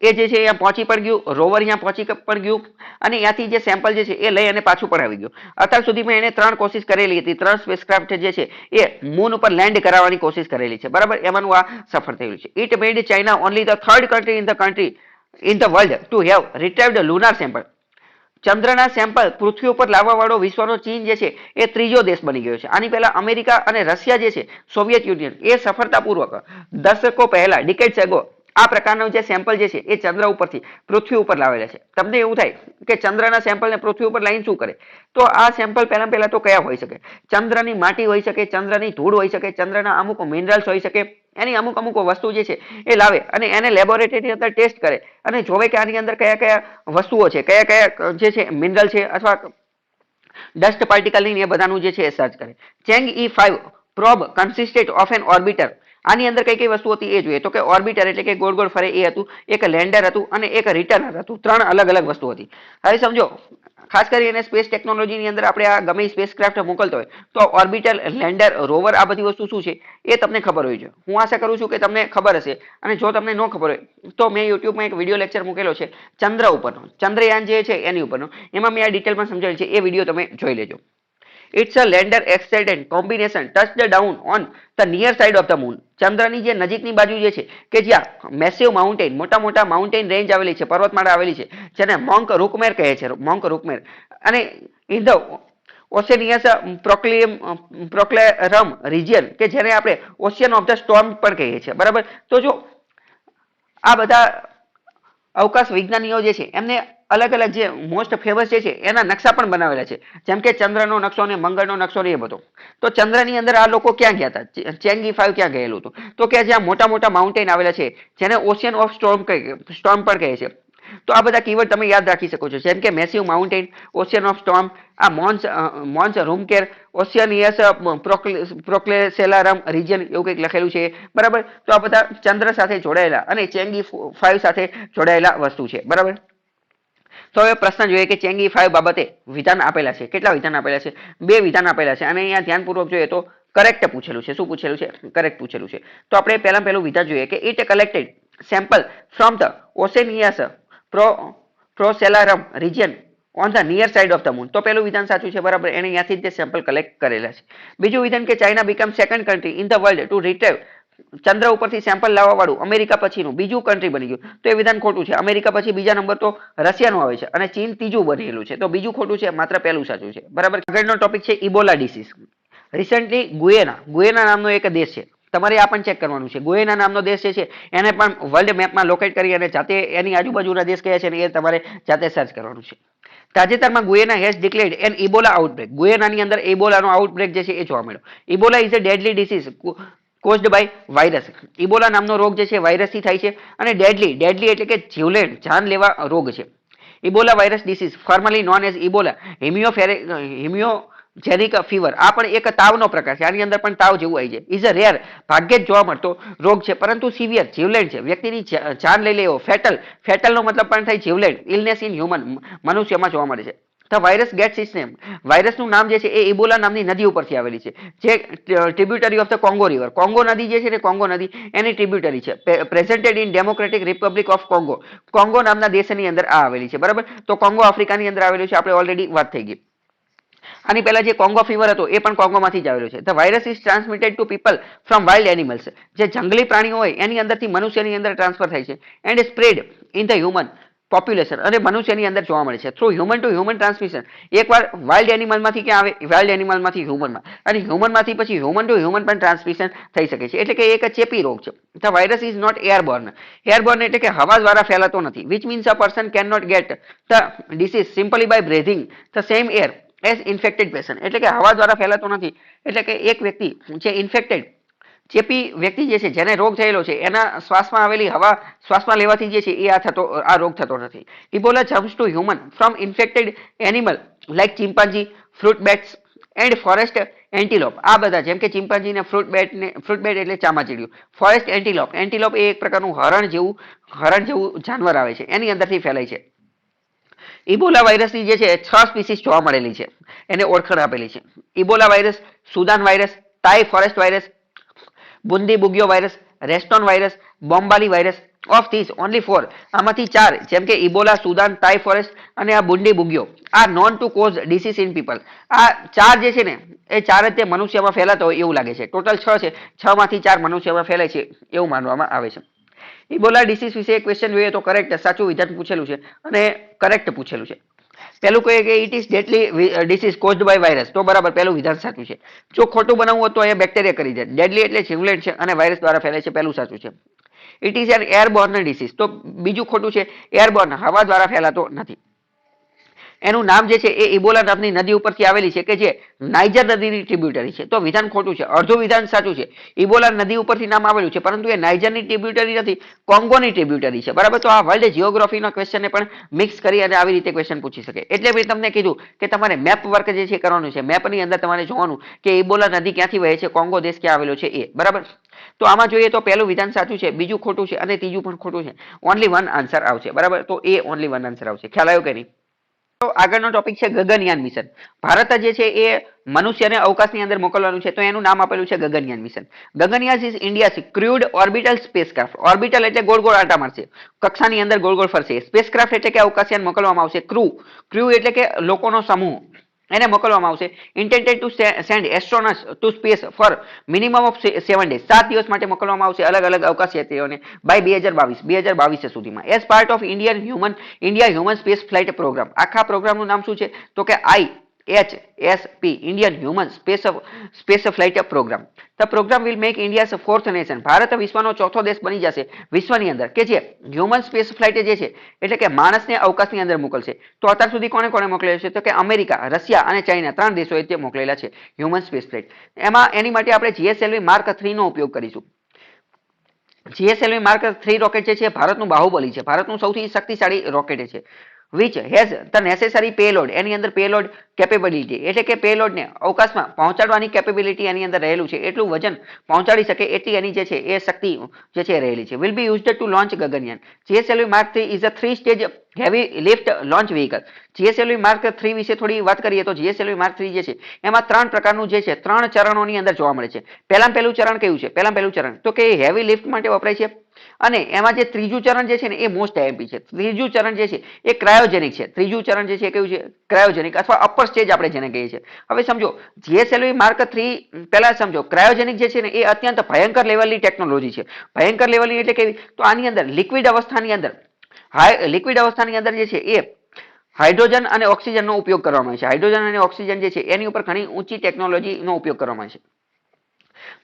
એ જે છે અહીંયા પહોંચી પણ ગયું, રોવર અહીંયા પહોંચી પણ ગયું અને ત્યાંથી જે સેમ્પલ જે છે એ લઈ અને પાછું પણ આવી ગયું. અત્યાર સુધીમાં એને 3 કોશિશ કરેલી હતી. 3 સ્પેસક્રાફ્ટ જે છે એ મૂન ઉપર લેન્ડ કરાવવાની કોશિશ કરેલી છે. બરાબર, એમાંનું આ સફળ થયેલું છે. It made China only the third country in the world to have retrieved lunar sample. ચંદ્રના સેમ્પલ પૃથ્વી ઉપર લાવવા વાળો વિશ્વનો ચીન જે છે એ ત્રીજો દેશ બની ગયો છે. આની પહેલા અમેરિકા અને રશિયા જે છે, સોવિયત યુનિયન, એ સફળતાપૂર્વક દશકો પહેલા ડિકેડ્સ એગો આ પ્રકારનો જે સેમ્પલ જે છે એ ચંદ્ર ઉપરથી પૃથ્વી ઉપર લાવેલા છે. તમને એવું થાય કે ચંદ્રના સેમ્પલને પૃથ્વી ઉપર લાવીને શું કરે? તો આ સેમ્પલ પહેલા તો કયા હોઈ શકે? ચંદ્રની માટી હોઈ શકે, ચંદ્રની ધૂળ હોઈ શકે, ચંદ્રના અમુક મિનરલ્સ હોઈ શકે. એની અમુક વસ્તુ જે છે એ લાવે અને એને લેબોરેટરીની અંદર ટેસ્ટ કરે અને જોવે કે આની અંદર કયા કયા વસ્તુઓ છે, કયા કયા જે છે મિનરલ છે અથવા ડસ્ટ પાર્ટિકલની એ બધાનું જે છે એ સર્ચ કરે. Chang'e E5 probe consisted of an orbiter. આની અંદર કઈ વસ્તુ હતી એ જોઈએ તો કે ઓર્બિટર એટલે કે ગોળ ગોળ ફરે એ હતું, એક લેન્ડર હતું અને એક રિટર્નર હતું. 3 અલગ અલગ વસ્તુ હતી. હવે સમજો, ખાસ કરીને સ્પેસ ટેકનોલોજીની અંદર આપણે આ ગમે સ્પેસક્રાફ્ટ મોકલતો હોય તો ઓર્બિટર, લેન્ડર, રોવર આ બધી વસ્તુ શું છે એ તમને ખબર હોય છે. હું આશા કરું છું કે તમને ખબર હશે અને જો તમને ન ખબર હોય તો મેં યુટ્યુબમાં એક વિડીયો લેક્ચર મૂકેલો છે ચંદ્ર ઉપરનો, ચંદ્રયાન જે છે એની ઉપરનો. એમાં મેં આ ડિટેલમાં સમજાવેલ છે. એ વિડીયો તમે જોઈ લેજો. It's a lander accelerated combination touched down on the near side of the moon. ચંદ્રની જે નજીકની બાજુ જે છે કે જ્યાં મેસિવ માઉન્ટેન, મોટા માઉન્ટેન રેન્જ આવેલી છે, પર્વતમાળા આવેલી છે, જેને મોન્ક રૂકમેર કહે છે, મોન્ક રૂકમેર. અને ઇન ધ ઓશિયનિયસ પ્રોક્લેરમ રિજિયન કે જેને આપણે ઓશિયન ઓફ ધ સ્ટોર્મ પણ કહીએ છીએ. બરાબર, તો જો આ બધા અવકાશ વિજ્ઞાનીઓ જે છે એમને અલગ અલગ જે મોસ્ટ ફેમસ જે છે એના નકશા પણ બનાવેલા છે, જેમ કે ચંદ્રનો નકશો ને મંગળનો નકશો ને એ બધો. તો ચંદ્રની અંદર આ લોકો ક્યાં ગયા હતા? ચેંગ E5 ક્યાં ગયેલું હતું? તો કે જ્યાં મોટા માઉન્ટેન આવેલા છે જેને ઓશિયન ઓફ સ્ટોર્મ પણ કહે છે. તો આ બધા કીવર્ડ તમે યાદ રાખી શકો છો, જેમ કે massive mountain, ocean of storm, આ મોન્સ રૂમકેર, ઓશિયનિયસ પ્રોક્લેસેલારમ રિજિયન એવું કંઈક લખેલું છે. બરાબર, તો આ બધા ચંદ્ર સાથે જોડાયેલા અને ચેંગ E5 સાથે જોડાયેલા વસ્તુ છે. બરાબર, તો હવે પ્રશ્ન જોઈએ કે ચેંગ E5 બાબતે વિધાન આપેલા છે. કેટલા વિધાન આપેલા છે? 2 વિધાન આપેલા છે અને અહીંયા ધ્યાનપૂર્વક જોઈએ તો કરેક્ટ પૂછેલું છે. શું પૂછેલું છે? કરેક્ટ પૂછેલું છે. તો આપણે પહેલું વિધાન જોઈએ કે it collected sample from the Oceanus Procellarum region on the near side of the moon. તો પહેલું વિધાન સાચું છે. બરાબર, એને ત્યાંથી જ સેમ્પલ કલેક્ટ કરેલા છે. બીજું વિધાન કે China become second country in the world to retrieve ચંદ્ર ઉપરથી સેમ્પલ લાવવા વાળું અમેરિકા પછીનું બીજું કન્ટ્રી બની ગયું, તો એ વિધાન ખોટું છે. અમેરિકા પછી બીજા નંબર તો રશિયાનું આવે છે અને ચીન ત્રીજું બનેલું છે, તો બીજું ખોટું છે, માત્ર પહેલું સાચું છે. બરાબર. આગળનો ટોપિક છે ઇબોલા ડિસીઝ. રિસેન્ટલી ગુયેના નામનો એક દેશ છે, તમારે આ પણ ચેક કરવાનું છે. ગુયેના નામનો દેશ જે છે એને પણ વર્લ્ડ મેપમાં લોકેટ કરી અને જાતે એની આજુબાજુના દેશ કયા છે ને એ તમારે જાતે સર્ચ કરવાનું છે. તાજેતરમાં Guinea has declared an Ebola outbreak. ગુયેનાની અંદર ઇબોલાનો આઉટબ્રેક જે છે એ જોવા મળ્યો. Ebola is a deadly disease caused by virus. Ebola નામનો રોગ જે છે વાયરસથી થાય છે અને ડેડલી એટલે કે જીવલેણ જાન લેવા રોગ છે. Ebola virus disease formerly known as Ebola haemorrhagic fever. આ પણ એક તાવનો પ્રકાર છે, આની અંદર પણ તાવ જેવું આવી જાય. ઇઝ અ રેર, ભાગ્યે જ જોવા મળતો રોગ છે, પરંતુ સિવિયર જીવલેણ છે, વ્યક્તિની જાન લઈ લેવો. ફેટલનો મતલબ પણ થાય જીવલેણ. ઇલનેસ ઇન હ્યુમન, મનુષ્યમાં જોવા મળે છે. The virus gets its name. વાયરસનું નામ જે છે એ ઇબોલા નામની નદી ઉપરથી આવેલી છે, જે tributary of the Congo river. Congo નદી જે છે ને, કોંગો નદી એની ટ્રિબ્યુટરી છે. Presented in democratic Republic of Congo. Congo નામના દેશની અંદર આ આવેલી છે. બરાબર. તો કોંગો આફ્રિકાની અંદર આવેલું છે, આપણે ઓલરેડી વાત થઈ ગઈ. આની પહેલા જે કોંગો ફીવર હતો એ પણ કોંગોમાંથી જ આવેલો છે. The virus is transmitted to people from wild animals. જે જંગલી પ્રાણીઓ હોય એની અંદરથી મનુષ્યની અંદર ટ્રાન્સફર થાય છે. And spread in the human population, અને મનુષ્યની અંદર જોવા મળે છે through human to human transmission. એકવાર વાઇલ્ડ એનિમલમાંથી ક્યાં આવે? વાઇલ્ડ એનિમલમાંથી હ્યુમનમાં, અને હ્યુમનમાંથી પછી હ્યુમન ટુ હ્યુમન પણ ટ્રાન્સમિશન થઈ શકે છે. એટલે કે એક ચેપી રોગ છે. The virus is not airborne. Airborne એટલે કે હવા દ્વારા ફેલાતો નથી. Which means a person can not get the disease simply by breathing the same air as infected patient. એટલે કે હવા દ્વારા ફેલાતો નથી. એટલે કે એક વ્યક્તિ જે ઇન્ફેક્ટેડ ચેપી વ્યક્તિ જે છે, જેને રોગ થયેલો છે, એના શ્વાસમાં આવેલી હવા શ્વાસમાં લેવાથી જે છે એ આ રોગ થતો નથી. Ebola jumps to human from infected animal like chimpanzee, fruit bats and forest antelope. આ બધા જેમ કે ચિમ્પાન્જી ને ફ્રૂટ બેટ એટલે ચામાચીડિયું. ફોરેસ્ટ એન્ટીલોપ એ એક પ્રકારનું હરણ જેવું જાનવર આવે છે, એની અંદરથી ફેલાય છે. ઇબોલા વાયરસની જે છે 6 સ્પીસીસ જોવા મળેલી છે, એને ઓળખાણ આપેલી છે. Ebola virus, Sudan virus, Tai forest virus, Bundibugyo virus, Reston virus, Bombali virus. Of this only 4, આમાંથી 4 જેમ કે ઇબોલા, સુદાન, તાઈ ફોરેસ્ટ અને આ બુંદી બુગ્યો આ non two cause disease in people. આ 4 જે છે ને એ 4 જ તે મનુષ્યમાં ફેલાતો હોય એવું લાગે છે. ટોટલ 6 છે, 6 માંથી 4 મનુષ્યમાં ફેલાય છે એવું માનવામાં આવે છે. ઇબોલા ડિસીઝ વિશે એક ક્વેશ્ચન જોઈએ તો કરેક્ટ સાચું વિધાન પૂછેલું છે અને કરેક્ટ પૂછેલું છે. પેલું કહે કે it is deadly disease caused by virus, તો બરાબર પહેલું વિધાન સાચું છે. જો ખોટું બનાવવું હોય તો અહીંયા બેક્ટેરિયા કરી દે. ડેડલી એટલે જીવલેણ છે અને વાયરસ દ્વારા ફેલાય છે, પહેલું સાચું છે. It is an airborne disease, તો બીજું ખોટું છે. એરબોર્ન હવા દ્વારા ફેલાતો નથી. એનું નામ જે છે એ ઇબોલા નામની નદી ઉપરથી આવેલી છે કે જે નાઇજર નદીની ટ્રિબ્યુટરી છે, તો વિધાન ખોટું છે. અડધું વિધાન સાચું છે. ઇબોલા નદી ઉપરથી નામ આવેલું છે, પરંતુ એ નાઇજરની ટ્રિબ્યુટરી નથી, કોંગોની ટ્રિબ્યુટરી છે. બરાબર. તો આ વર્લ્ડ જીઓગ્રાફીના ક્વેશ્ચનને પણ મિક્સ કરી અને આવી રીતે ક્વેશ્ચન પૂછી શકે. એટલે મેં તમને કીધું કે તમારે મેપ વર્ક જે છે કરવાનું છે. મેપની અંદર તમારે જોવાનું કે ઇબોલા નદી ક્યાંથી વહે છે, કોંગો દેશ ક્યાં આવેલો છે એ. બરાબર. તો આમાં જોઈએ તો પહેલું વિધાન સાચું છે, બીજું ખોટું છે અને ત્રીજું પણ ખોટું છે. ઓનલી વન આન્સર આવશે. બરાબર. તો એ ઓનલી વન આન્સર આવશે. ખ્યાલ આવ્યો કે નહીં? તો આગળનો ટોપિક છે ગગનયાન મિશન. ભારત જે છે એ મનુષ્યને અવકાશની અંદર મોકલવાનું છે, તો એનું નામ આપેલું છે Gaganyaan mission. Gaganyaan is India's crude orbital spacecraft. Orbital એટલે ગોળ ગોળ આંટા મારશે, કક્ષાની અંદર ગોળ ગોળ ફરશે. સ્પેસક્રાફ્ટ એટલે કે અવકાશયાન મોકલવામાં આવશે. ક્રૂ એટલે કે લોકોનો સમૂહ, એને મોકલવામાં આવશે. Intended to send astronauts to space for minimum of 7 days. 7 દિવસ માટે મોકલવામાં આવશે અલગ અલગ અવકાશયાત્રીઓને બાય 2022 સુધીમાં. As part of India human space flight programme. આખા પ્રોગ્રામનું નામ શું છે તો કે IHSP, Indian human space flight programme. The programme will make India's 4th nation. Bharat વિશ્વનો ચોથો દેશ બની જશે વિશ્વની અંદર કે જે હ્યુમન સ્પેસ ફ્લાઇટ જે છે એટલે કે માણસને અવકાશની અંદર મોકલશે. તો અત્યાર સુધી કોને મોકલેલું છે તો કે અમેરિકા, રશિયા અને ચાઇના 3 દેશોએ તે મોકલેલા છે હ્યુમન સ્પેસ ફ્લાઇટ. એની માટે આપણે GSLV Mark 3 નો ઉપયોગ કરીશું. GSLV Mark 3 રોકેટ જે છે ભારતનું બાહુબલી છે, ભારતનું સૌથી શક્તિશાળી રોકેટ છે. which has the necessary payload. એની અંદર પેલોડ કેપેબિલિટી એટલે કે પેલોડને અવકાશમાં પહોંચાડવાની કેપેબિલિટી એની અંદર રહેલું છે, એટલું વજન પહોંચાડી શકે એટલી એની જે છે એ શક્તિ જે છે રહેલી છે. will be used to launch Gaganyaan. GSLV Mark 3 is a 3-stage heavy lift launch vehicle. GSLV Mark 3 વિશે થોડી વાત કરીએ તો GSLV Mark 3 જે છે એમાં 3 પ્રકારનું જે છે 3 ચરણોની અંદર જોવા મળે છે. પહેલું ચરણ કયું છે? પહેલું ચરણ તો કે હેવી લિફ્ટ માટે વપરાય છે. અને એમાં જે ત્રીજું ચરણ જે છે ને એ મોસ્ટ આઈએમપી છે. ત્રીજું ચરણ જે છે એ ક્રાયોજેનિક છે. ત્રીજું ચરણ જે છે એ કયું છે? ક્રાયોજેનિક અથવા અપર સ્ટેજ આપણે જેને કહીએ છીએ. હવે સમજો જીએસએલવી માર્ક 3 પહેલા સમજો ક્રાયોજેનિક જે છે ને એ અત્યંત ભયંકર લેવલની ટેકનોલોજી છે. ભયંકર લેવલની એટલે કેવી? તો આની અંદર લિક્વિડ અવસ્થાની અંદર લિક્વિડ અવસ્થાની અંદર જે છે એ હાઇડ્રોજન અને ઓક્સિજનનો ઉપયોગ કરવામાં આવે છે. હાઇડ્રોજન અને ઓક્સિજન જે છે એની ઉપર ઘણી ઊંચી ટેકનોલોજીનો ઉપયોગ કરવામાં આવે છે.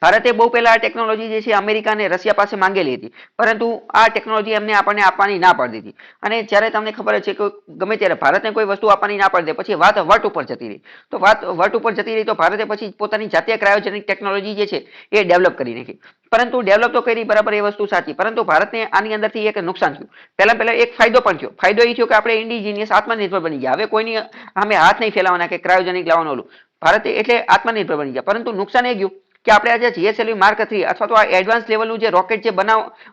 ભારતે બહુ પહેલા આ ટેકનોલોજી જે છે અમેરિકા અને રશિયા પાસે માંગેલી હતી, પરંતુ આ ટેકનોલોજી એમને આપણને આપવાની ના પાડી દીધી. અને જ્યારે તમને ખબર છે કે ગમે ત્યારે ભારતને કોઈ વસ્તુ આપવાની ના પાડી દે પછી વાત વટ ઉપર જતી રહી. તો વાત વટ ઉપર જતી રહી તો ભારતે પછી પોતાની જાતીય ક્રાયોજેનિક ટેકનોલોજી જે છે એ ડેવલપ કરી નાખી. પરંતુ ડેવલપ તો કરી બરાબર, એ વસ્તુ સાચી, પરંતુ ભારતને આની અંદરથી એક નુકસાન થયું. પહેલા એક ફાયદો પણ થયો. ફાયદો એ થયો કે આપણે ઇન્ડિજિનિયસ આત્મનિર્ભર બની ગયા. હવે કોઈની સામે હાથ નહીં ફેલાવાના કે ક્રાયોજેનિક લાવવાનું ઓલું. ભારતે એટલે આત્મનિર્ભર બની ગયા. પરંતુ નુકસાન એ ગયું કે આપણે આજે જીએસએલવી માર્ક 3 અથવા તો આ એડવાન્સ લેવલનું જે રોકેટ જે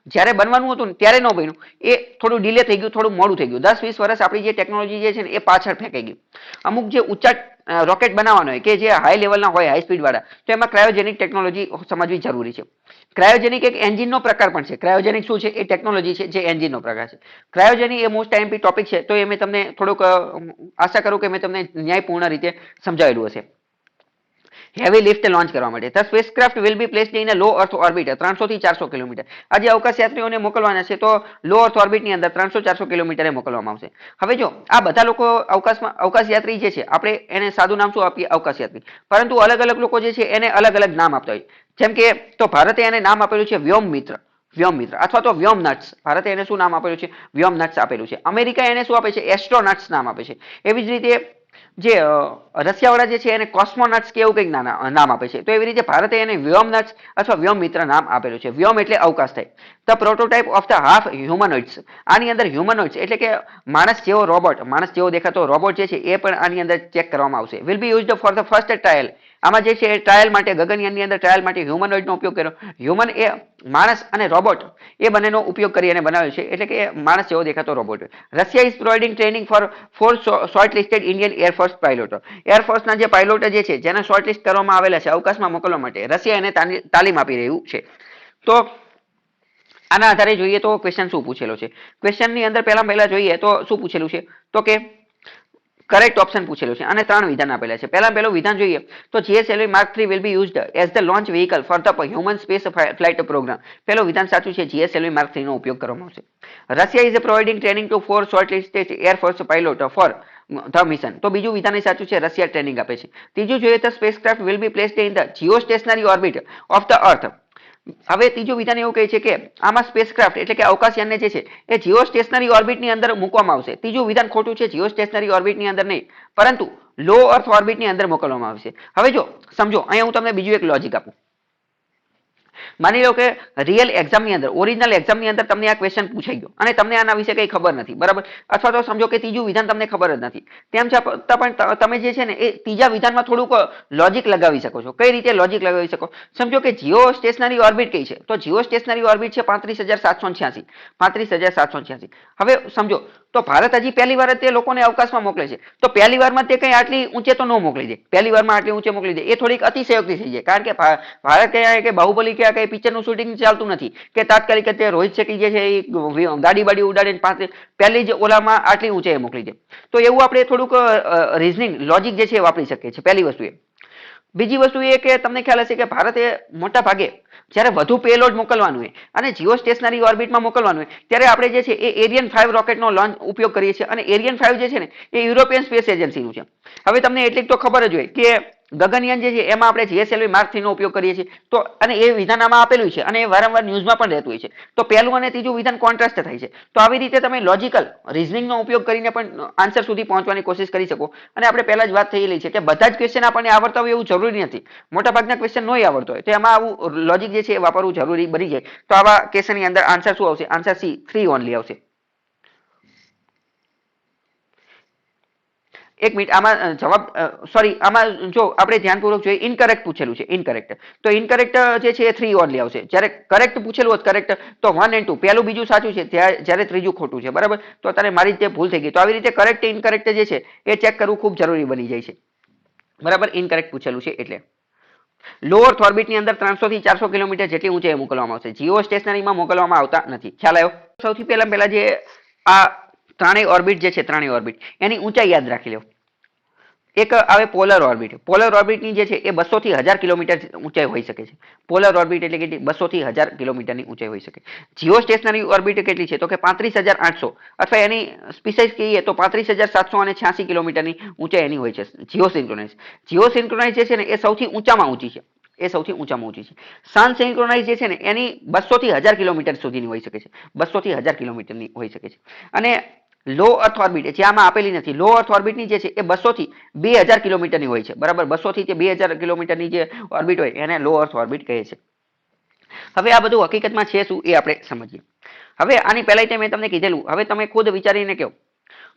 જ્યારે બનવાનું હતું ને ત્યારે ન બન્યું, એ થોડું ડિલે થઈ ગયું, થોડું મોડું થઈ ગયું. 10-20 વર્ષ આપણી જે ટેકનોલોજી જે છે ને એ પાછળ ફેંકાઈ ગઈ. અમુક જે ઊંચા રોકેટ બનાવવાનો હોય કે જે હાઈ લેવલના હોય, હાઈ સ્પીડ વાળા, તો એમાં ક્રાયોજેનિક ટેકનોલોજી સમજવી જરૂરી છે. ક્રાયોજેનિક એક એન્જિનનો પ્રકાર પણ છે. ક્રાયોજેનિક શું છે? એ ટેકનોલોજી છે જે એન્જિનનો પ્રકાર છે. ક્રાયોજેનિક એ મોસ્ટ આઈએમપી ટોપિક છે, તો એ મેં તમને થોડુંક આશા કરું કે મેં તમને ન્યાયપૂર્ણ રીતે સમજાવેલું હશે. હેવી લિફ્ટ લોન્ચ કરવા માટે the spacecraft will be placed in a low earth orbit 300 થી 400 કિલોમીટર. આજે અવકાશ યાત્રીઓને મોકલવાના છે તો લો અર્થ ઓર્બિટની અંદર 300-400 કિલોમીટરે મોકલવામાં આવશે. હવે જો આ બધા લોકો અવકાશ યાત્રી જે છે, આપણે એને સાદું નામ શું આપીએ? અવકાશ યાત્રી. પરંતુ અલગ અલગ લોકો જે છે એને અલગ અલગ નામ આપતા હોય. જેમ કે તો ભારતે એને નામ આપેલું છે વ્યોમ મિત્ર અથવા તો વ્યોમ નટ્સ. ભારતે એને શું નામ આપેલું છે? વ્યોમ નટ્સ આપેલું છે. અમેરિકા એને શું આપે છે? એસ્ટ્રોનટ્સ નામ આપે છે. એવી જ રીતે જે રશિયાવાળા જે છે એને કોસ્મોનટ્સ કે એવું કંઈક નામ આપે છે. તો એવી રીતે ભારતે એને વ્યોમનટ્સ અથવા વ્યોમ મિત્ર નામ આપેલું છે. વ્યોમ એટલે અવકાશ થાય. The prototype of the half humanoids. આની અંદર હ્યુમનોઇડ્સ એટલે કે માણસ જેવો રોબોટ, માણસ જેવો દેખાતો રોબોટ જે છે એ પણ આની અંદર ચેક કરવામાં આવશે. Will be used for the first trial. આમાં જે છે ટ્રાયલ માટે, ગગનયાનની અંદર ટ્રાયલ માટે હ્યુમનોઇડનો ઉપયોગ કર્યો. હ્યુમન એ માણસ અને રોબોટ એ બંનેનો ઉપયોગ કરી અને બનાવ્યો છે, એટલે કે માણસ જેવો દેખાતો robot. Russia is providing training for short listed Indian એરફોર્સ પાયલોટો. એરફોર્સના જે પાયલોટ જે છે જેને શોર્ટલિસ્ટ કરવામાં આવેલા છે અવકાશમાં મોકલવા માટે, રશિયા એને તાલીમ આપી રહ્યું છે. તો આના આધારે જોઈએ તો ક્વેશ્ચન શું પૂછેલો છે? ક્વેશ્ચનની અંદર પહેલા જોઈએ તો શું પૂછેલું છે? તો કે કરેક્ટ ઓપ્શન પૂછેલું છે અને 3 વિધાન આપેલા છે. પહેલું વિધાન જોઈએ તો GSLV mark 3 will be used as the launch vehicle for the human space flight programme. પહેલું વિધાન સાચું છે. જીએસએલવી માર્ક 3 નો ઉપયોગ કરવામાં આવશે. Russia is providing training to four shortlisted air force pilot for the mission. તો બીજું વિધાન સાચું છે. રશિયા ટ્રેનિંગ આપે છે. ત્રીજું જોઈએ તો spacecraft will be placed in the geostationary orbit of the earth. હવે ત્રીજું વિધાન એવું કહે છે કે આમાં સ્પેસક્રાફ્ટ એટલે કે અવકાશયાનને જે છે એ જીઓ સ્ટેશનરી ઓર્બિટની અંદર મૂકવામાં આવશે. ત્રીજું વિધાન ખોટું છે. જીઓ સ્ટેશનરી ઓર્બિટની અંદર નહીં, પરંતુ લો અર્થ ઓર્બિટની અંદર મોકલવામાં આવશે. હવે જો સમજો, અહીંયા હું તમને બીજું એક લોજિક આપું. માની લો કે રિયલ એક્ઝામની અંદર, ઓરિજિનલ એક્ઝામની અંદર તમને આ ક્વેશ્ચન પૂછાઈ ગયો અને તમને આના વિશે કંઈ ખબર નથી, બરાબર? અથવા તો સમજો કે ત્રીજું વિધાન તમને ખબર જ નથી. તેમ છતાં પણ તમે જે છે ને એ ત્રીજા વિધાનમાં થોડુંક લોજિક લગાવી શકો છો. કઈ રીતે લોજિક લગાવી શકો? સમજો કે જીઓ સ્ટેશનરી ઓર્બિટ કઈ છે? તો જીઓ સ્ટેશનરી ઓર્બિટ છે 35,786. 35,786. હવે સમજો તો ભારત હજી પહેલી વાર તે લોકોને અવકાશમાં મોકલે છે, તો પહેલી વારમાં તે કઈ આટલી ઊંચે તો ન મોકલી દે. પહેલી વારમાં આટલી ઊંચે મોકલી દે એ થોડીક અતિશયોક્તિ થઈ જાય. કારણ કે ભારત કે બાહુબલી કે કઈ પિક્ચરનું શૂટિંગ ચાલતું નથી કે તાત્કાલિક તે રોહિત શેટ્ટી જે છે એ ગાડી ઉડાડીને પહેલી જ ઓલામાં આટલી ઊંચે મોકલી દે. તો એવું આપણે થોડુંક રીઝનિંગ લોજિક જે છે એ વાપરી શકીએ છીએ. પહેલી વસ્તુ એ. બીજી વસ્તુ એ કે તમને ખ્યાલ હશે કે ભારતે મોટા ભાગે જ્યારે વધુ પેલોડ મોકલવાનું હોય અને જીઓ સ્ટેશનરી ઓર્બિટમાં મોકલવાનું હોય ત્યારે આપણે જે છે એ એરિયન 5 રોકેટનો લોન્ચ ઉપયોગ કરીએ છીએ. અને એરિયન 5 જે છે ને એ યુરોપિયન સ્પેસ એજન્સીનું છે. હવે તમને એટલી તો ખબર જ હોય કે ગગનયાન જે છે એમાં આપણે જીએસએલવી માર્ક 3 નો ઉપયોગ કરીએ છીએ. તો અને એ વિધાન આમાં આપેલું છે અને એ વારંવાર ન્યૂઝમાં પણ રહેતું હોય છે. તો પહેલું અને ત્રીજું વિધાન કોન્ટ્રાસ્ટ થાય છે. તો આવી રીતે તમે લોજિકલ રીઝનિંગનો ઉપયોગ કરીને પણ આન્સર સુધી પહોંચવાની કોશિશ કરી શકો. અને આપણે પહેલા જ વાત થયેલી છે કે બધા જ ક્વેશ્ચન આપણને આવડતા હોય એવું જરૂરી નથી. મોટાભાગના ક્વેશ્ચન નોય આવડતો હોય તો એમાં આવું લોજિક જે છે એ વાપરવું જરૂરી બની જાય. તો આવા કેસની અંદર આન્સર શું આવશે? આન્સર સી 3 ઓનલી આવશે. એક મિનિટ, આમાં જવાબ સોરી, આમાં જો આપણે ધ્યાનપૂર્વક જોઈએ ઇનકરેક્ટ પૂછેલું છે. ઇનકરેક્ટ તો ઇનકરેક્ટ જે છે એ 3 ઓનલી આવશે. જ્યારે કરેક્ટ પૂછેલું હોત કરેક્ટ તો 1 અને 2 પહેલું બીજું સાચું છે, જ્યારે ત્રીજું ખોટું છે, બરાબર? તો અત્યારે મારી રીતે ભૂલ થઈ ગઈ. તો આવી રીતે કરેક્ટ ઇનકરેક્ટ જે છે એ ચેક કરવું ખૂબ જરૂરી બની જાય છે, બરાબર? ઇનકરેક્ટ પૂછેલું છે એટલે. લો અર્થ ઓર્બિટની અંદર 300 થી 400 કિલોમીટર જેટલી ઊંચાઈએ મોકલવામાં આવશે. જીઓ સ્ટેશનરીમાં મોકલવામાં આવતા નથી. ખ્યાલ આવ્યો? સૌથી પહેલા જે આ ત્રણેય ઓર્બિટ જે છે, ત્રણેય ઓર્બિટ એની ઊંચાઈ યાદ રાખી લો. એક આવે પોલર ઓર્બિટ. પોલર ઓર્બિટની જે છે એ 200 થી 1000 કિલોમીટર ઊંચાઈ હોઈ શકે છે. પોલર ઓર્બિટ એટલે કેટલી? 200 થી 1000 કિલોમીટરની ઊંચાઈ હોઈ શકે. જીઓ સ્ટેશનરી ઓર્બિટ કેટલી છે? તો કે 35800 અથવા એની સ્પેસિસ કહીએ તો 35786 કિલોમીટરની ઊંચાઈ એની હોય છે. જીઓ સિન્ક્રોનાઇઝ. જીઓ સિન્ક્રોનાઇઝ જે છે ને એ સૌથી ઊંચામાં ઊંચી છે. એ સૌથી ઊંચામાં ઊંચી છે. સન સિન્ક્રોનાઇઝ જે છે ને એની 200 થી 1000 કિલોમીટર સુધીની હોઈ શકે છે. 200 થી 1000 કિલોમીટરની હોઈ શકે છે. અને લો અર્થ ઓર્બિટ જે આમાં આપેલી નથી, લો અર્થ ઓર્બિટની જે છે એ 200 થી 2000 કિલોમીટરની હોય છે. બરાબર, 200 થી 2000 કિલોમીટરની જે ઓર્બિટ હોય એને લો અર્થ ઓર્બિટ કહે છે. હવે આ બધું હકીકતમાં છે શું એ આપણે સમજીએ. હવે આની પહેલા મેં તમને કીધેલું, હવે તમે ખુદ વિચારીને કહો,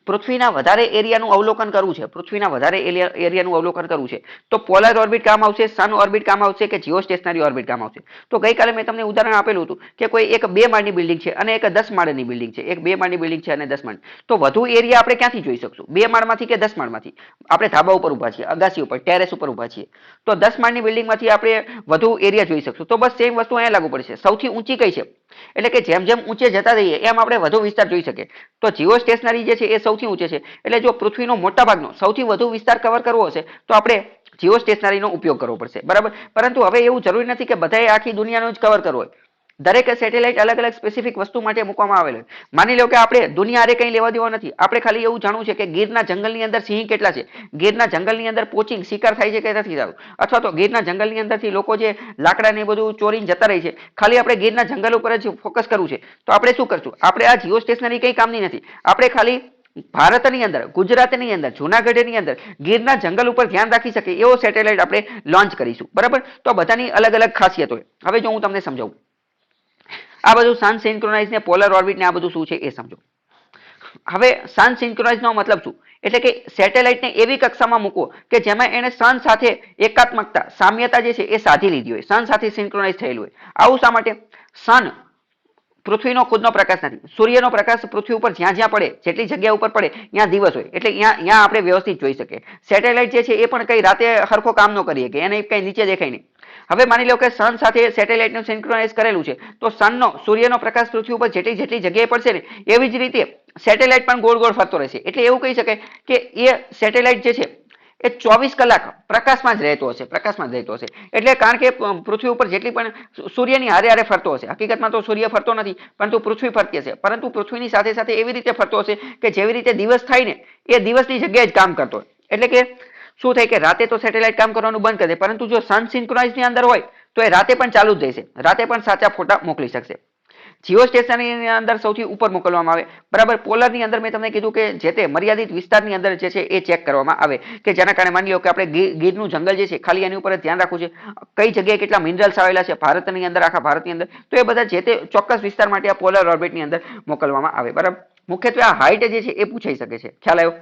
પૃથ્વીના વધારે એરિયાનું અવલોકન કરવું છે, પૃથ્વીના વધારે એરિયાનું અવલોકન કરવું છે, તો પોલર ઓર્બિટ કામ આવશે, સન ઓર્બિટ કામ આવશે કે જીઓ સ્ટેશનરી ઓર્બિટ કામ આવશે? તો ગઈકાલે મેં તમને ઉદાહરણ આપેલું હતું કે કોઈ એક 2 માળની બિલ્ડિંગ છે અને એક 10 માળની બિલ્ડિંગ છે. એક 2 માળની બિલ્ડિંગ છે અને 10 માળ. તો વધુ એરિયા આપણે ક્યાંથી જોઈ શકશું? 2 માળમાંથી કે 10 માળમાંથી? આપણે ધાબા ઉપર ઊભા છીએ, અગાસી ઉપર, ટેરેસ ઉપર ઊભા છીએ, તો 10 માળની બિલ્ડિંગમાંથી આપણે વધુ એરિયા જોઈ શકશું. તો બસ સેમ વસ્તુ અહીંયા લાગુ પડશે. સૌથી ઊંચી કઈ છે? એટલે કે જેમ જેમ ઊંચે જતા રહીએ એમ આપણે વધુ વિસ્તાર જોઈ શકીએ. તો જીઓ સ્ટેશનરી જે છે એ સૌથી ઊંચે છે. એટલે જો પૃથ્વીનો મોટા ભાગનો સૌથી વધુ વિસ્તાર કવર કરવો હશે તો આપણે જીઓ સ્ટેશનરીનો ઉપયોગ કરવો પડશે. બરાબર, પરંતુ હવે એવું જરૂરી નથી કે બધાએ આખી દુનિયાનો જ કવર કરવો હોય. દરેક સેટેલાઇટ અલગ અલગ સ્પેસિફિક વસ્તુ માટે મૂકવામાં આવેલ હોય. માની લો કે આપણે દુનિયા હારે કંઈ લેવા દેવા નથી. આપણે ખાલી એવું જાણવું છે કે ગીરના જંગલની અંદર સિંહ કેટલા છે, ગીરના જંગલની અંદર પોચિંગ શિકાર થાય છે કે નથી થતું, અથવા તો ગીરના જંગલની અંદરથી લોકો જે લાકડા ને બધું ચોરીને જતા રહે છે, ખાલી આપણે ગીરના જંગલ ઉપર જ ફોકસ કરવું છે. તો આપણે શું કરશું? આપણે આ જીઓ સ્ટેશનરી કંઈ કામની નથી. આપણે ખાલી ભારતની અંદર, ગુજરાતની અંદર, જુનાગઢની અંદર ગીરના જંગલ ઉપર ધ્યાન રાખી શકે એવો સેટેલાઇટ આપણે લોન્ચ કરીશું. બરાબર, તો બધાની અલગ અલગ ખાસિયત હોય. હવે જો હું તમને સમજાવું, આ બધું સન સિન્ક્રોનાઇઝ ને પોલર ઓર્બિટ ને આ બધું શું છે એ સમજો. હવે સન સિન્ક્રોનાઇઝ નો મતલબ શું? એટલે કે સેટેલાઇટને એવી કક્ષામાં મૂકવો કે જેમાં એને સન સાથે એકાત્મકતા, સામ્યતા જે છે એ સાધી લીધી હોય, સન સાથે સિન્ક્રોનાઇઝ થયેલું હોય. આવું શા માટે? સન પૃથ્વીનો ખુદનો પ્રકાશ નથી. સૂર્યનો પ્રકાશ પૃથ્વી ઉપર જ્યાં જ્યાં પડે, જેટલી જગ્યા ઉપર પડે ત્યાં દિવસ હોય, એટલે ત્યાં આપણે વ્યવસ્થિત જોઈ શકીએ. સેટેલાઇટ જે છે એ પણ કઈ રાતે હરખો કામ ન કરીએ કે એને કઈ નીચે દેખાય નહીં. હવે માની લો કે સન સાથે સેટેલાઇટનું સિન્ક્રોનાઇઝ કરેલું છે, તો સનનો, સૂર્યનો પ્રકાશ પૃથ્વી ઉપર જેટલી જેટલી જગ્યાએ પડશે ને એવી જ રીતે સેટેલાઇટ પણ ગોળ ગોળ ફરતો રહેશે. એટલે એવું કહી શકાય કે એ સેટેલાઇટ જે છે એ 24 કલાક પ્રકાશમાં જ રહેતો હશે, પ્રકાશમાં જ રહેતો હશે. એટલે કારણ કે પૃથ્વી ઉપર જેટલી પણ સૂર્યની હારે હારે ફરતો હશે. હકીકતમાં તો સૂર્ય ફરતો નથી, પરંતુ પૃથ્વી ફરતી હશે. પરંતુ પૃથ્વીની સાથે સાથે એવી રીતે ફરતો હશે કે જેવી રીતે દિવસ થાય ને એ દિવસની જગ્યાએ જ કામ કરતો હોય. એટલે કે શું થાય કે રાતે તો સેટેલાઇટ કામ કરવાનું બંધ કરી દે, પરંતુ જો સન સિન્ક્રોનાઇઝ ની અંદર હોય તો એ રાતે પણ ચાલુ જ રહેશે, રાતે પણ સાચા ફોટા મોકલી શકશે. જીઓ સ્ટેશનની અંદર સૌથી ઉપર મોકલવામાં આવે. બરાબર, પોલર ની અંદર મેં તમને કીધું કે જે તે મર્યાદિત વિસ્તારની અંદર જે છે એ ચેક કરવામાં આવે કે જેના કારણે માની લો કે આપણે ગીરનું જંગલ જે છે ખાલી એની ઉપર ધ્યાન રાખવું છે, કઈ જગ્યાએ કેટલા મિનરલ્સ આવેલા છે ભારતની અંદર, આખા ભારતની અંદર, તો એ બધા જે તે ચોક્કસ વિસ્તાર માટે આ પોલર ઓર્બિટની અંદર મોકલવામાં આવે. બરાબર, મુખ્યત્વે આ હાઇટ જે છે એ પૂછાઈ શકે છે. ખ્યાલ આવ્યો?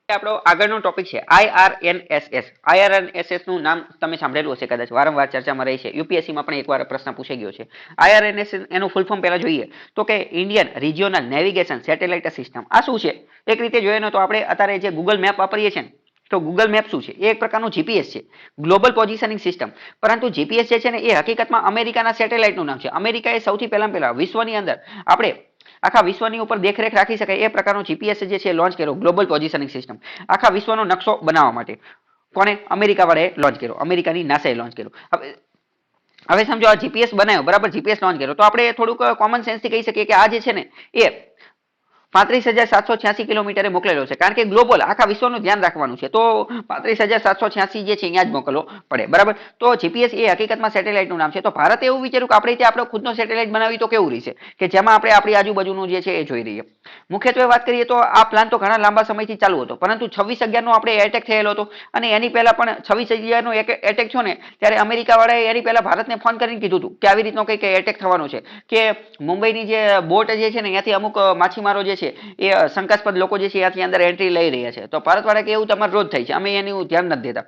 આપણો આગળનો ટોપિક છે IRNSS. IRNSS નું નામ તમે સાંભળેલું હશે કદાચ, વારંવાર ચર્ચામાં રહી છે. યુપીએસસી માં પણ એકવાર પ્રશ્ન પૂછાઈ ગયો છે. IRNSS એનું ફૂલ ફોર્મ પહેલા જોઈએ તો કે Indian regional navigation satellite system. આ શું છે? એક રીતે જોઈએ ને તો આપણે અત્યારે જે ગૂગલ મેપ વાપરીએ છીએ ને, તો ગૂગલ મેપ શું છે? એ એક પ્રકારનું જીપીએસ છે, ગ્લોબલ પોઝિશનિંગ સિસ્ટમ. પરંતુ જીપીએસ જે છે ને એ હકીકતમાં અમેરિકાના સેટેલાઇટનું નામ છે. અમેરિકાએ સૌથી પહેલા વિશ્વની અંદર આપણે આખા વિશ્વની ઉપર દેખરેખ રાખી શકાય એ પ્રકારનો જીપીએસ જે છે લોન્ચ કર્યો, ગ્લોબલ પોઝિશનિંગ સિસ્ટમ. આખા વિશ્વનો નકશો બનાવવા માટે કોને? અમેરિકા વાળાએ લોન્ચ કર્યો, અમેરિકાની નાસાએ લોન્ચ કર્યો. હવે સમજો આ જીપીએસ બનાવ્યો, બરાબર, જીપીએસ લોન્ચ કર્યો, તો આપણે થોડુંક કોમન સેન્સથી કહી શકીએ કે આ જે છે ને એ 35,786 કિલોમીટરે મોકલેલો છે. કારણ કે ગ્લોબલ આખા વિશ્વનું ધ્યાન રાખવાનું છે, તો 35,786 જે છે અહીંયા જ મોકલવો પડે. બરાબર, તો જીપીએસ એ હકીકતમાં સેટેલાઇટનું નામ છે. તો ભારતે એવું વિચાર્યું કે આપણે ત્યાં આપણો ખુદનો સેટેલાઇટ બનાવી તો કેવું રહેશે કે જેમાં આપણે આપણી આજુબાજુનું જે છે એ જોઈ રહીએ. મુખ્યત્વે વાત કરીએ તો આ પ્લાન તો ઘણા લાંબા સમયથી ચાલુ હતો, પરંતુ 26/11 આપણે એટેક થયેલો હતો અને એની પહેલા પણ 26/11 એટેક થયો ને ત્યારે અમેરિકા વાળાએ એની પહેલા ભારતને ફોન કરીને કીધું હતું કે આવી રીતનો કંઈક એટેક થવાનો છે, કે મુંબઈની જે બોટ જે છે ને ત્યાંથી અમુક માછીમારો જે છે એ શંકાસ્પદ લોકો જે છે ત્યાંથી અંદર એન્ટ્રી લઈ રહ્યા છે. તો ભારત વાળા કે એવું તમારે રોજ થાય છે, અમે એનું ધ્યાન નથી દેતા.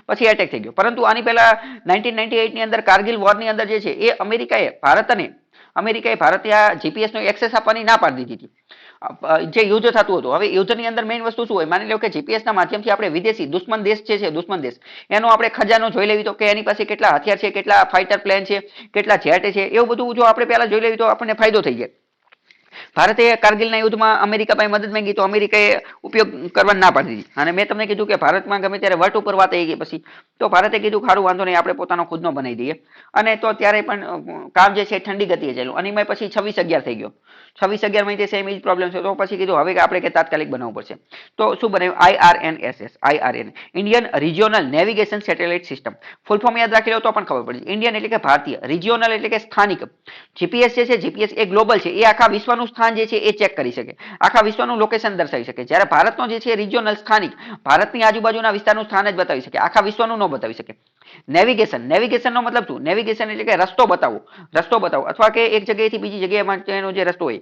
પછી એટેક થઈ ગયો. પરંતુ આની પહેલા 1998 ની અંદર કારગિલ વોર ની અંદર જે છે એ અમેરિકાએ ભારતને આ જીપીએસ નો એક્સેસ આપવાની ના પાડી દીધી હતી. જે યુદ્ધ થતું હતું. હવે યુદ્ધની અંદર મેઇન વસ્તુ શું હોય, માની લો કે જીપીએસના માધ્યમથી આપણે વિદેશી દુશ્મન દેશ છે દુશ્મન દેશ, એનો આપણે ખજાનો જોઈ લેવી, તો કે એની પાસે કેટલા હથિયાર છે, કેટલા ફાઇટર પ્લેન છે, કેટલા જેટ છે, એવું બધું જો આપણે પહેલા જોઈ લેવી તો આપણને ફાયદો થઈ જાય. ભારતે કારગિલના યુદ્ધમાં અમેરિકા પાસે મદદ માંગી તો અમેરિકાએ ઉપયોગ કરવા ના પાડી દીધી. અને મેં તમને કીધું કે ભારતમાં ગમે ત્યારે વટ ઉપર વાત આવી ગઈ પછી તો ભારતે કીધું ખારું વાંધો નહીં, આપણે પોતાનો ખુદનો બનાવી દઈએ. અને તો ત્યારે પણ કામ જે છે ઠંડી ગતિએ ચાલ્યું અને એમાં પછી 26/11 થઈ ગયો. 26/11 માં સેમ ઇજ પ્રોબ્લેમ છે. તો પછી કીધું હવે આપણે કે તાત્કાલિક બનાવવું પડશે. તો શું બનાવ્યું? IRNSS, IRN, Indian regional navigation satellite system. Full form યાદ રાખી લો તો પણ ખબર પડે. ઇન્ડિયન એટલે કે ભારતીય, રિજિયોનલ એટલે કે સ્થાનિક. જીપીએસ જે છે જીપીએસ એ ગ્લોબલ છે, એ આખા વિશ્વનું સ્થાન જે છે એ ચેક કરી શકે, આખા વિશ્વનું લોકેશન દર્શાવી શકે. જ્યારે ભારતનો જે છે રિજિયોનલ સ્થાનિક, ભારતની આજુબાજુના વિસ્તારનું સ્થાન જ બતાવી શકે, આખા વિશ્વનું ન બતાવી શકે. નેવિગેશન, નેવિગેશનનો મતલબ શું? નેવિગેશન એટલે કે રસ્તો બતાવો, રસ્તો બતાવો, અથવા કે એક જગ્યાએથી બીજી જગ્યાએ માટેનો જે રસ્તો હોય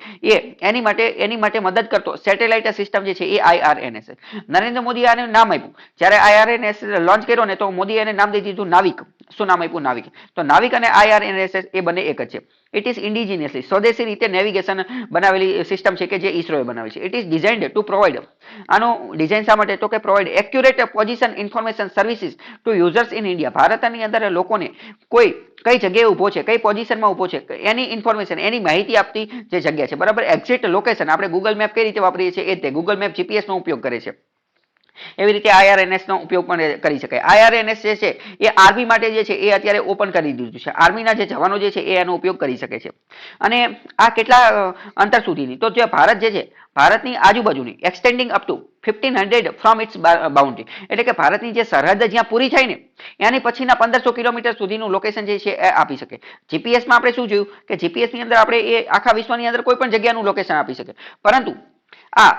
એની માટે મદદ કરતો સેટેલાઇટ સિસ્ટમ જે છે એ IRNS. નરેન્દ્ર મોદી આને નામ આપ્યું. જ્યારે IRNS લોન્ચ કર્યો ને તો મોદી એને નામ દઈ દીધું નાવિક. શું નામ આપ્યું? નાવિક. તો નાવિક અને IRNSS એ બંને એક જ છે. ઇટ ઇઝ ઇન્ડિજિનિયસલી, સ્વદેશી રીતે નેવિગેશન બનાવેલી સિસ્ટમ છે કે જે ઇસરોએ બનાવી છે. It is designed to provide, આનો ડિઝાઇન શા માટે? તો કે provide accurate position information services to users in India. ભારતની અંદર લોકોને કોઈ કઈ જગ્યાએ ઉભો છે, કઈ પોઝિશનમાં ઉભો છે, એની ઇન્ફોર્મેશન, એની માહિતી આપતી જે જગ્યા છે, બરાબર. એક્ઝેક્ટ લોકેશન આપણે ગૂગલ મેપ કઈ રીતે વાપરીએ છીએ એ તે ગૂગલ મેપ જીપીએસ નો ઉપયોગ કરે છે. એવી રીતે IRNS નો ઉપયોગ પણ કરી શકાય. IRNS જે છે એ આર્મી માટે જે છે એ અત્યારે ઓપન કરી દીધું છે. આર્મીના જે જવાનો જે છે એ એનો ઉપયોગ કરી શકે છે. અને આ કેટલા અંતર સુધીની? તો જે ભારત જે છે, ભારતની આજુબાજુની extending up to 1500 from its boundary, એટલે કે ભારતની જે સરહદ જ્યાં પૂરી થાય ને એની પછીના 1500 કિલોમીટર સુધીનું લોકેશન જે છે એ આપી શકે. જીપીએસમાં આપણે શું જોયું કે જીપીએસની અંદર આપણે એ આખા વિશ્વની અંદર કોઈ પણ જગ્યાનું લોકેશન આપી શકે. પરંતુ આ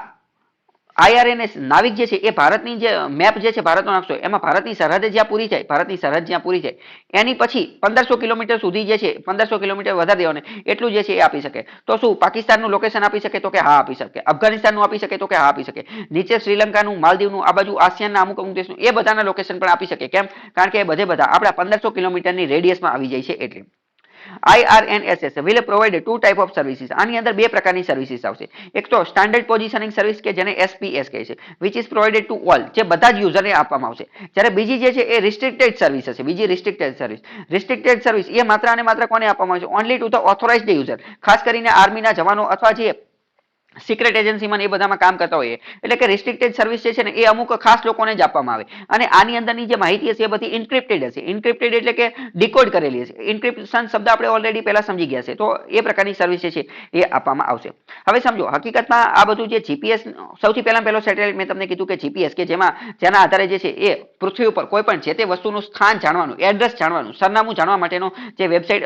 IRNS નાવિક જે છે એ ભારતની જે મેપ જે છે ભારતનો નકશો, એમાં ભારતની સરહદ જ્યાં પૂરી થાય, ભારતની સરહદ જ્યાં પૂરી થાય એની પછી 1500 કિલોમીટર સુધી જે છે, 1500 કિલોમીટર વધારે દેવાને એટલું જે છે એ આપી શકે. તો શું પાકિસ્તાનનું લોકેશન આપી શકે? તો કે હા આપી શકે. અફઘાનિસ્તાનનું આપી શકે? તો કે હા આપી શકે. નીચે શ્રીલંકાનું, માલદીવનું, આ બાજુ આસિયાનના અમુક દેશનું, એ બધાના લોકેશન પણ આપી શકે. કેમ? કારણ કે એ બધા આપણા 1500 કિલોમીટરની રેડિયસમાં આવી જાય છે એટલે. IRNSS will provide two type of services. આની અંદર બે પ્રકારની સર્વિસીસ આવશે. એક તો સ્ટાન્ડર્ડ પોઝિશનિંગ સર્વિસ કે જેને SPS કહે છે, which is provided to all, જે બધા જ યુઝરને આપવામાં આવશે. જ્યારે બીજી જે છે એ રિસ્ટ્રિક્ટેડ સર્વિસ હશે. બીજી રિસ્ટ્રિક્ટેડ સર્વિસ એ માત્ર અને માત્ર કોને આપવામાં આવશે? Only to the authorised user. ખાસ કરીને આર્મીના જવાનો અથવા જે સિક્રેટ એજન્સીમાં એ બધામાં કામ કરતા હોય, એટલે કે રિસ્ટ્રિક્ટેડ સર્વિસ જે છે ને એ અમુક ખાસ લોકોને જ આપવામાં આવે. અને આની અંદરની જે માહિતી હશે એ બધી ઇન્ક્રિપ્ટેડ હશે. ઇન્ક્રિપ્ટેડ એટલે કે ડીકોડ કરેલી હશે. ઇન્ક્રિપ્શન શબ્દ આપણે ઓલરેડી પહેલા સમજી ગયા છે. તો એ પ્રકારની સર્વિસ જે છે એ આપવામાં આવશે. હવે સમજો, હકીકતમાં આ બધું જે જીપીએસ, સૌથી પહેલો સેટેલાઇટ મેં તમને કીધું કે જીપીએસ, કે જેના આધારે જે છે એ પૃથ્વી ઉપર કોઈ પણ જે તે વસ્તુનું સ્થાન જાણવાનું, એડ્રેસ જાણવાનું, સરનામું જાણવા માટેનો જે વેબસાઇટ,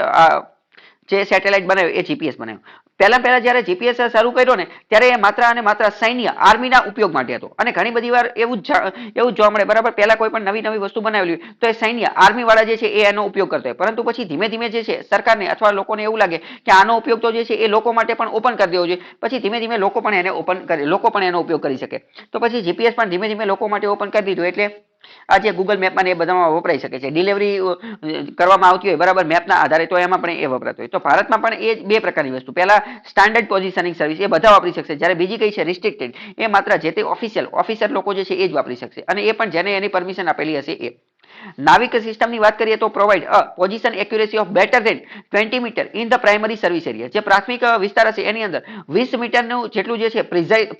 જે સેટેલાઇટ બનાવ્યો એ જીપીએસ બનાવ્યો. પહેલા જ્યારે જીપીએસ શરૂ કર્યો ને ત્યારે એ માત્ર અને માત્ર સૈન્ય, આર્મીના ઉપયોગ માટે હતો. અને ઘણી બધી વાર એવું જ જોવા મળે, બરાબર. પહેલા કોઈ પણ નવી વસ્તુ બનાવેલી હોય તો એ સૈન્ય, આર્મી વાળા જે છે એ એનો ઉપયોગ કરતા હોય. પરંતુ પછી ધીમે ધીમે જે છે સરકારને અથવા લોકોને એવું લાગે કે આનો ઉપયોગ તો જે છે એ લોકો માટે પણ ઓપન કરી દેવો જોઈએ. પછી ધીમે ધીમે લોકો પણ એનો ઉપયોગ કરી શકે. તો પછી જીપીએસ પણ ધીમે ધીમે લોકો માટે ઓપન કરી દીધું. એટલે આ જે ગૂગલ મેપમાં એ બધામાં વપરાઈ શકે છે. ડિલિવરી કરવામાં આવતી હોય, બરાબર, મેપના આધારે, તો એમાં પણ એ વપરાતો હોય. તો ભારતમાં પણ એ બે પ્રકારની વસ્તુ, પહેલા સ્ટાન્ડર્ડ પોઝિશનિંગ સર્વિસ એ બધા વાપરી શકશે. જ્યારે બીજી કઈ છે રિસ્ટ્રિક્ટેડ, એ માત્ર જે તે ઓફિસર લોકો જે છે એ જ વાપરી શકશે. અને એ પણ જેને એની પરમિશન આપેલી હશે એ. નાવિક સિસ્ટમની વાત કરીએ તો provide a position accuracy of better than 20 metre in the primary service area. જે પ્રાથમિક વિસ્તાર હશે એની અંદર 20 મીટરનું જેટલું જે છે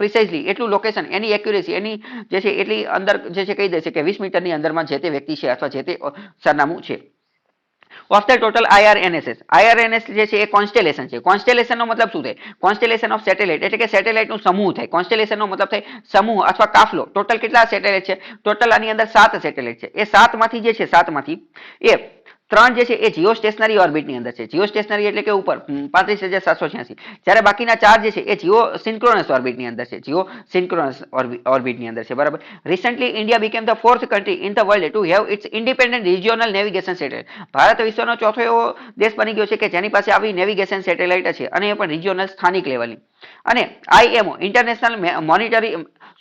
પ્રિસાઇઝલી એટલું લોકેશન, એની એક્યુરેસી એની જે છે એટલી અંદર જે છે કહી દેશે કે 20 મીટરની અંદરમાં જે તે વ્યક્તિ છે અથવા જે તે સરનામું છે. ઓફ ધ ટોટલ IRNS જે છે એ કોન્સ્ટેલેશન છે. કોન્સ્ટેલેશનનો મતલબ શું થાય? કોન્સ્ટેલેશન ઓફ સેટેલાઇટ એટલે કે સેટેલાઇટનું સમૂહ થાય. કોન્સ્ટેલેશનનો મતલબ થાય સમૂહ અથવા કાફલો. ટોટલ કેટલા સેટેલાઇટ છે? ટોટલ આની અંદર 7 સેટેલાઇટ છે. એ 7માંથી જે છે 7માંથી એ 3 જે છે એ જીઓ સ્ટેશનરી ઓર્બિટની અંદર છે. જીઓ સ્ટેશનરી એટલે કે ઉપર 35,786. જ્યારે બાકીના 4 જે છે એ જીઓ સિન્ક્રોનસ ઓર્બિટની અંદર છે. જીઓ સિન્ક્રોનસ ઓર્બિટની અંદર છે, બરાબર. Recently India became the 4th country in the world to have its independent regional navigation satellite. Bharat વિશ્વનો ચોથો એવો દેશ બની ગયો છે કે જેની પાસે આવી નેવિગેશન સેટેલાઇટ છે, અને એ પણ રિજિયોનલ, સ્થાનિક લેવલની. અને IMO international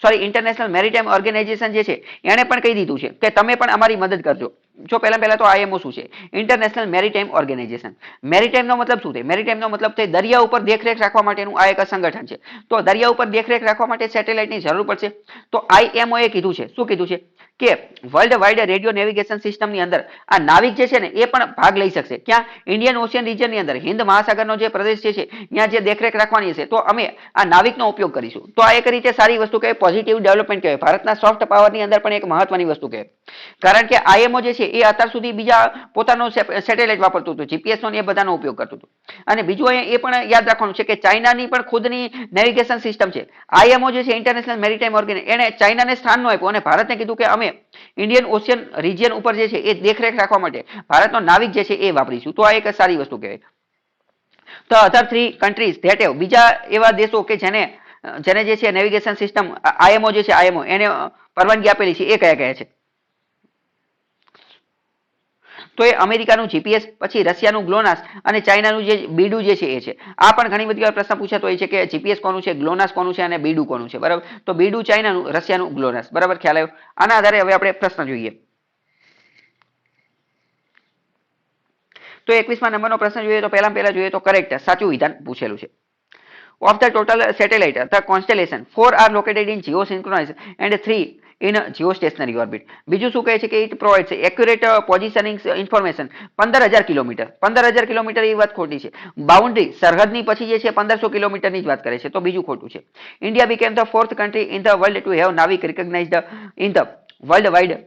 sorry international maritime organisation જે છે એણે પણ કહી દીધું છે કે તમે પણ અમારી મદદ કરજો. જો પહેલા તો આઈએમઓ શું છે? International maritime organisation. મેરીટાઈમનો મતલબ શું થાય? મેરીટાઈમનો મતલબ થાય દરિયા ઉપર દેખરેખ રાખવા માટેનું આ એક સંગઠન છે. તો દરિયા ઉપર દેખરેખ રાખવા માટે સેટેલાઇટની જરૂર પડશે. તો આઈએમઓ એ કીધું છે, શું કીધું છે કે વર્લ્ડ વાઇડ રેડિયો નેવિગેશન સિસ્ટમની અંદર આ નાવિક જે છે ને એ પણ ભાગ લઈ શકશે. ક્યાં? ઇન્ડિયન ઓશિયન રિજનની અંદર, હિન્દ મહાસાગરનો જે પ્રદેશ છે ત્યાં જે દેખરેખ રાખવાની છે તો અમે આ નાવિકનો ઉપયોગ કરીશું. તો આ એક રીતે સારી વસ્તુ કહેવાય, પોઝિટિવ ડેવલપમેન્ટ કહેવાય. ભારતના સોફ્ટ પાવરની અંદર પણ એક મહત્વની વસ્તુ કહેવાય. કારણ કે આઈએમઓ જે છે એ અત્યાર સુધી બીજા પોતાનો સેટેલાઇટ વાપરતું હતું, જીપીએસ નો એ બધાનો ઉપયોગ કરતું હતું. અને બીજું અહીંયા એ પણ યાદ રાખવાનું છે કે ચાઇનાની પણ ખુદની નેવિગેશન સિસ્ટમ છે. આઈએમઓ જે છે ઇન્ટરનેશનલ મેરીટાઈમ ઓર્ગેનાઇઝેશન, એને ચાઇનાને સ્થાન ન આપ્યું અને ભારતને કીધું કે અમે ઇન્ડિયન ઓશિયન રિજિયન ઉપર જે છે એ દેખરેખ રાખવા માટે ભારતનો નાવિક જે છે એ વાપરીશું. તો આ એક સારી વસ્તુ કહેવાય. તો અધર 3 કન્ટ્રીઝ ધેટ હેવ, બીજા એવા દેશો કે જેને જે છે નેવિગેશન સિસ્ટમ આઈએમઓ જે છે આઈએમઓ એને પરવાનગી આપેલી છે એ કયા કયા છે? તો એ અમેરિકાનું જીપીએસ, પછી રશિયાનું ગ્લોનાસ અને ચાઇનાનું જે બીડુ જે છે એ છે. આ પણ ઘણી બધી વાર પ્રશ્ન પૂછાતો હોય છે કે જીપીએસ કોનું છે, ગ્લોનાસ કોનું છે અને બીડુ કોનું છે. બરાબર, તો બીડુ ચાઇનાનું, રશિયાનું ગ્લોનાસ. બરાબર, ખ્યાલ આવ્યો? આના આધારે હવે આપણે પ્રશ્ન જોઈએ. તો 21મા નંબરનો પ્રશ્ન જોઈએ તો પહેલા જોઈએ તો કરેક્ટ સાચું વિધાન પૂછેલું છે. Of the total satellite, the constellation, 4 are located in geosynchronous and 3 in geostationary orbit. બીજું શું કહે છે કે it provides accurate positioning information 15,000 kilometre. 15,000 kilometre એ વાત ખોટી છે. બાઉન્ડ્રી સરહદની પછી જે છે 1500 કિલોમીટરની જ વાત કરે છે, તો બીજું ખોટું છે. India became the 4th country in the world to have Navik recognized in the worldwide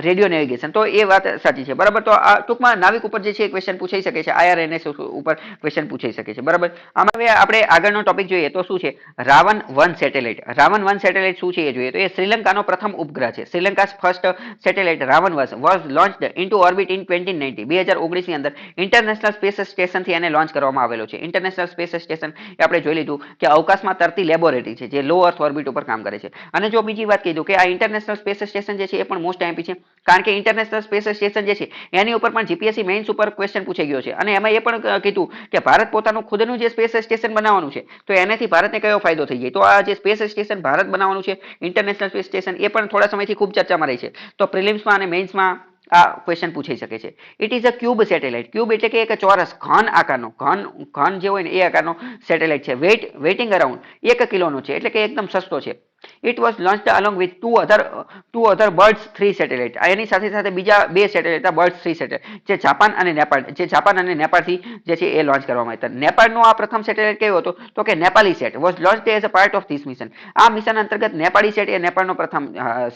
radio navigation. તો એ વાત સાચી છે. બરાબર, તો આ ટૂંકમાં નાવિક ઉપર જે છે ક્વેશ્ચન પૂછાઈ શકે છે, આઈઆરએનએસ ઉપર ક્વેશ્ચન પૂછાઈ શકે છે. બરાબર, આમાં હવે આપણે આગળનો ટોપિક જોઈએ તો શું છે? રાવણ 1 સેટેલાઇટ. રાવણ 1 સેટેલાઇટ શું છે એ જોઈએ તો એ શ્રીલંકાનો પ્રથમ ઉપગ્રહ છે. Sri Lanka's first satellite Ravana was launched into orbit in 2019. 2019 ની અંદર ઇન્ટરનેશનલ સ્પેસ સ્ટેશન થી એને લોન્ચ કરવામાં આવેલો છે. ઇન્ટરનેશનલ સ્પેસ સ્ટેશન એ આપણે જોઈ લીધું કે અવકાશમાં તરતી લેબોરેટરી છે જે લો અર્થ ઓર્બિટ ઉપર કામ કરે છે. અને જો બીજી વાત કીધું કે આ ઇન્ટરનેશનલ સ્પેસ સ્ટેશન જે છે એ પણ મોસ્ટ એમપી છે. કારણ કે ઇન્ટરનેશનલ સ્પેસ સ્ટેશન જે છે એની ઉપર પણ જીપીએસસી મેઇન્સ ઉપર ક્વેશ્ચન પૂછાઈ ગયો છે. અને એમાં એ પણ કીધું કે ભારત પોતાનું ખુદનું જે સ્પેસ સ્ટેશન બનાવવાનું છે તો એનાથી ભારતને કયો ફાયદો થઈ જાય. તો આ જે સ્પેસ સ્ટેશન ભારત બનાવવાનું છે ઇન્ટરનેશનલ સ્પેસ સ્ટેશન, એ પણ થોડા સમયથી ખૂબ ચર્ચામાં રહી છે. તો પ્રિલિમ્સમાં અને મેઇન્સમાં આ ક્વેશ્ચન પૂછાઈ શકે છે. It is a cube satellite. Cube એટલે કે એક ચોરસ ઘન આકારનો, ઘન જે હોય ને એ આકારનો સેટેલાઇટ છે. વેઇટિંગ અરાઉન્ડ 1 કિલોનો છે, એટલે કે એકદમ સસ્તો છે. It was launched along with two other birds 3 satellite. એની સાથે બીજા 2 સેટેલાઇટ હતા બર્ડ્સ 3 સેટેલાઇટ જે જાપાન અને નેપાળથી જે છે એ લોન્ચ કરવામાં આવ્યા હતા. નેપાળનો આ પ્રથમ સેટેલાઇટ કયો હતો તો કે Nepali set was launched as a part of this mission. આ મિશન અંતર્ગત નેપાળી સેટ એ નેપાળનો પ્રથમ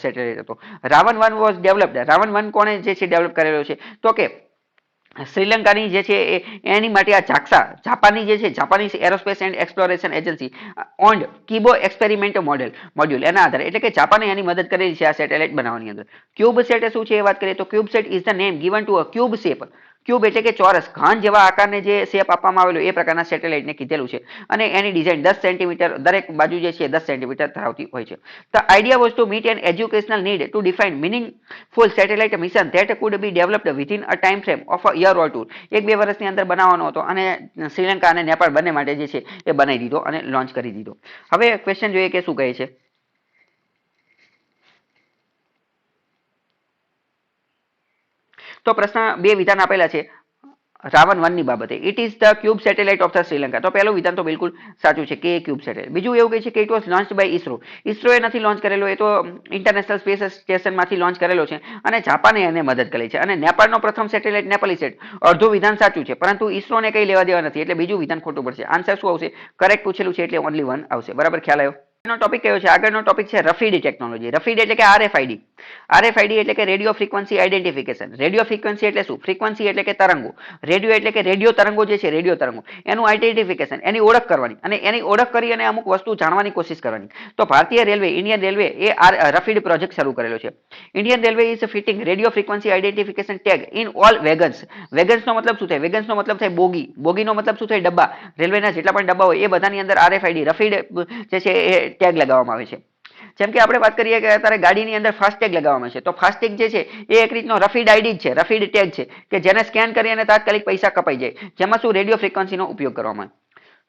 સેટેલાઇટ હતો. Ravan 1 was developed. રાવણ 1 કોણે જે છે ડેવલપ કરેલો છે તો કે શ્રીલંકાની જે છે એની માટે આ જાપાનની જે છે Japanese aerospace and exploration agency owned Kibo experiment module એના આધારે, એટલે કે જાપાને એની મદદ કરેલી છે આ સેટેલાઇટ બનાવવાની અંદર. ક્યુબ સેટ શું છે એ વાત કરીએ તો cube set is the name given to a cube shape. Cube એટલે કે ચોરસ ઘન જેવા આકારને જે શેપ આપવામાં આવેલો એ પ્રકારના સેટેલાઇટને કીધેલું છે. અને એની ડિઝાઇન 10 સેન્ટીમીટર, દરેક બાજુ જે છે 10 સેન્ટીમીટર ધરાવતી હોય છે. The idea was to meet an educational need to define meaningful satellite mission that could be developed within a time frame of a year or two. 1-2 વર્ષની અંદર બનાવવાનો હતો અને શ્રીલંકા અને નેપાળ બંને માટે જે છે એ બનાવી દીધો અને લોન્ચ કરી દીધો. હવે ક્વેશ્ચન જોઈએ કે શું કહે છે. તો પ્રશ્ન 2 વિધાન આપેલા છે રાવણ 1 ની બાબતે. It is the cube satellite of the Sri Lanka. તો પહેલું વિધાન તો બિલકુલ સાચું છે કે ક્યુબ સેટેલાઇટ. બીજું એવું કહે છે કે it was launched by ISRO. ઇસરોએ નથી લોન્ચ કરેલો, એ તો ઇન્ટરનેશનલ સ્પેસ સ્ટેશનમાંથી લોન્ચ કરેલો છે અને જાપાને એને મદદ કરી છે. અને નેપાળનો પ્રથમ સેટેલાઇટ નેપાળી સેટ. અડધું વિધાન સાચું છે પરંતુ ઇસરોને કઈ લેવા દેવા નથી, એટલે બીજું વિધાન ખોટું પડશે. આન્સર શું આવશે? કરેક્ટ પૂછેલું છે એટલે ઓનલી 1 આવશે. બરાબર, ખ્યાલ આવ્યો? ટોપિક કયો છે? આગળનો ટોપિક છે રફીડ ટેકનોલોજી. રફીડ એટલે કે આરએફઆઈડી. આરએફઆઈડી એટલે કે radio frequency identification. Radio frequency એટલે શું? ફ્રીક્વન્સી એટલે કે તરંગો. રેડિયો એટલે કે રેડિયો તરંગો જે છે, રેડિયો તરંગો એનું આઇડેન્ટિફિકેશન, એની ઓળખ કરવાની અને એની ઓળખ કરી અને અમુક વસ્તુ જાણવાની કોશિશ કરવાની. તો ભારતીય રેલવે, ઇન્ડિયન રેલવે એ રફીડ પ્રોજેક્ટ શરૂ કરેલો છે. Indian railway is fitting radio frequency identification tag in all wagons. વેગન્સનો મતલબ શું થાય? વેગન્સનો મતલબ થાય બોગી. બોગીનો મતલબ શું થાય? ડબ્બા. રેલવેના જેટલા પણ ડબ્બા હોય એ બધાની અંદર આરએફઆઈડી રફીડ જે છે એ ટેગ લગાવવામાં આવે છે. જેમ કે આપણે વાત કરીએ કે અત્યારે ગાડીની અંદર ફાસ્ટેગ લગાવવામાં છે, તો ફાસ્ટેગ જે છે એ એક રીતનો રફીડ આઈડી છે, રફીડ ટેગ છે કે જેને સ્કેન કરી અને તાત્કાલિક પૈસા કપાઈ જાય. જેમાં શું? રેડિયો ફ્રીક્વન્સીનો ઉપયોગ કરવામાં આવે.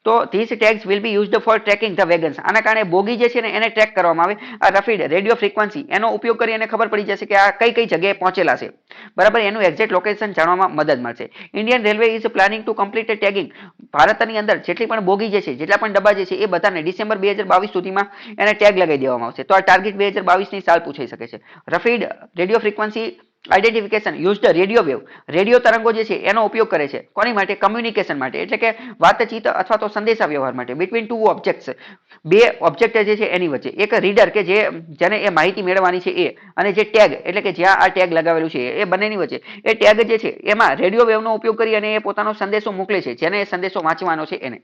તો these tags will be used for tracking the wagons. આના કારણે બોગી જે છે ને એને ટ્રેક કરવામાં આવે. આ રફીડ રેડિયો ફ્રીક્વન્સી એનો ઉપયોગ કરી અને ખબર પડી જશે કે આ કઈ કઈ જગ્યાએ પહોંચેલા છે, બરાબર. એનું એક્ઝેક્ટ લોકેશન જાણવામાં મદદ મળશે. Indian railway is planning to complete tagging. ભારતની અંદર જેટલી પણ બોગી જે છે, જેટલા પણ ડબ્બા જે છે, એ બધાને ડિસેમ્બર 2022 સુધીમાં એને ટેગ લગાવી દેવામાં આવશે. તો આ ટાર્ગેટ 2022 ની સાલ પૂછાઈ શકે છે. RFID radio frequency identification use the radio wave. Radio તરંગો જે છે એનો ઉપયોગ કરે છે કોની માટે? કમ્યુનિકેશન માટે, એટલે કે વાતચીત અથવા તો સંદેશા વ્યવહાર માટે. બિટવીન ટુ ઓબ્જેક્ટ્સ, બે ઓબ્જેક્ટ જે છે એની વચ્ચે. એક રીડર કે જેને એ માહિતી મેળવવાની છે એ, અને જે ટેગ એટલે કે જ્યાં આ ટેગ લગાવેલું છે એ બંનેની વચ્ચે એ ટેગ જે છે એમાં રેડિયો વેવનો ઉપયોગ કરી અને એ પોતાનો સંદેશો મોકલે છે જેને એ સંદેશો વાંચવાનો છે એને.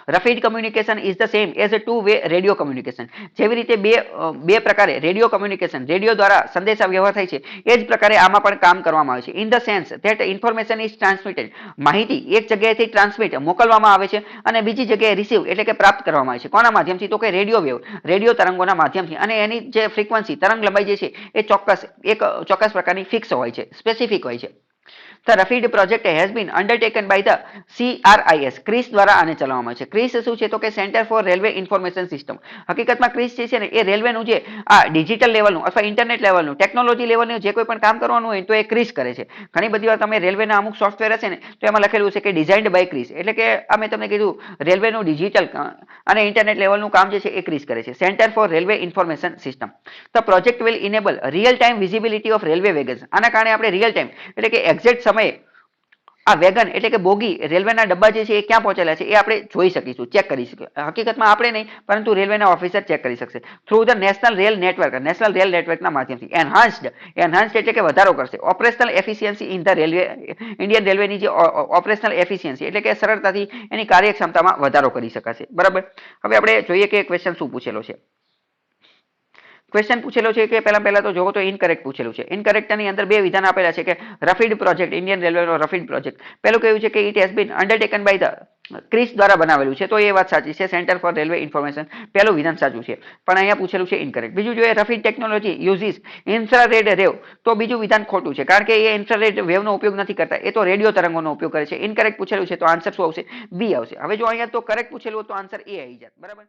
RFID communication is the same as a two way radio communication. જેવી રીતે બે પ્રકારે રેડિયો કમ્યુનિકેશન, રેડિયો દ્વારા સંદેશા વ્યવહાર થાય છે, એ જ પ્રકારે આમાં પણ કામ કરવામાં આવે છે. In the sense that information is transmitted. માહિતી એક જગ્યાએથી ટ્રાન્સમિટ મોકલવામાં આવે છે અને બીજી જગ્યાએ રિસીવ એટલે કે પ્રાપ્ત કરવામાં આવે છે. કોના માધ્યમથી? તો કે રેડિયો વેવ, રેડિયો તરંગોના માધ્યમથી. અને એની જે ફ્રીક્વન્સી તરંગ લંબાઈ જે છે એ ચોક્કસ પ્રકારની ફિક્સ હોય છે, સ્પેસિફિક હોય છે. The RAFID project has been undertaken by the CRIS દ્વારા આને ચલાવવામાં આવે છે. ક્રિસ શું છે? તો કે centre for railway information system. હકીકતમાં ક્રિસ જે છે ને એ રેલવેનું જે આ ડિજિટલ લેવલનું અથવા ઇન્ટરનેટ લેવલનું, ટેકનોલોજી લેવલનું જે કોઈ પણ કામ કરવાનું હોય તો એ ક્રિસ કરે છે. ઘણી બધી વાર તમે રેલવેના અમુક સોફ્ટવેર હશે ને તો એમાં લખેલું છે કે ડિઝાઇન્ડ બાય ક્રિસ, એટલે કે આ મેં તમને કીધું રેલવેનું ડિજિટલ અને ઇન્ટરનેટ લેવલનું કામ જે છે એ ક્રિસ કરે છે. Centre for railway information system. The project will enable real time visibility of railway wagons. આના કારણે આપણે રિયલ ટાઈમ એટલે કે એક્ઝેક્ટ સમયે આ વેગન એટલે કે બોગી રેલવેના ડબ્બા જે છે એ ક્યાં પહોંચેલા છે એ આપણે જોઈ શકીશું, ચેક કરી શકીશું. હકીકતમાં આપણે નહીં પરંતુ રેલવેના ઓફિસર ચેક કરી શકશે થ્રુ ધ નેશનલ રેલ નેટવર્કના માધ્યમથી. એનહાન્સ્ડ એટલે કે વધારો કરશે operational efficiency in the railway. Indian રેલવેની જે ઓપરેશનલ એફિશિયન્સી એટલે કે સરળતાથી એની કાર્યક્ષમતામાં વધારો કરી શકાશે, બરાબર. હવે આપણે જોઈએ કે ક્વેશ્ચન શું પૂછેલો છે. ક્વેશ્ચન પૂછેલો છે કે પહેલા તો જોવો તો ઇનકરેક્ટ પૂછેલું છે. ઇનકરેક્ટની અંદર બે વિધાન આપેલા છે કે રફીડ પ્રોજેક્ટ, ઇન્ડિયન રેલવેનો રફીડ પ્રોજેક્ટ. પહેલું કહ્યું છે કે it has been undertaken by the CRIS દ્વારા બનાવેલું છે, તો એ વાત સાચી છે. સેન્ટર ફોર રેલવે ઇન્ફોર્મેશન, પહેલું વિધાન સાચું છે, પણ અહીંયા પૂછેલું છે ઇનકરેક્ટ. બીજું જોઈએ રફીડ ટેકનોલોજી યુઝિસ ઇન્ફ્રારેડ વેવ, તો બીજું વિધાન ખોટું છે કારણ કે એ ઇન્ફ્રારેડ વેવનો ઉપયોગ નથી કરતા, એ તો રેડિયો તરંગોનો ઉપયોગ કરે છે. ઇનકરેક્ટ પૂછેલું છે તો આન્સર શું આવશે? બી આવશે. હવે જો અહીંયા તો કરેક્ટ પૂછેલું તો આન્સર એ આવી જાય, બરાબર.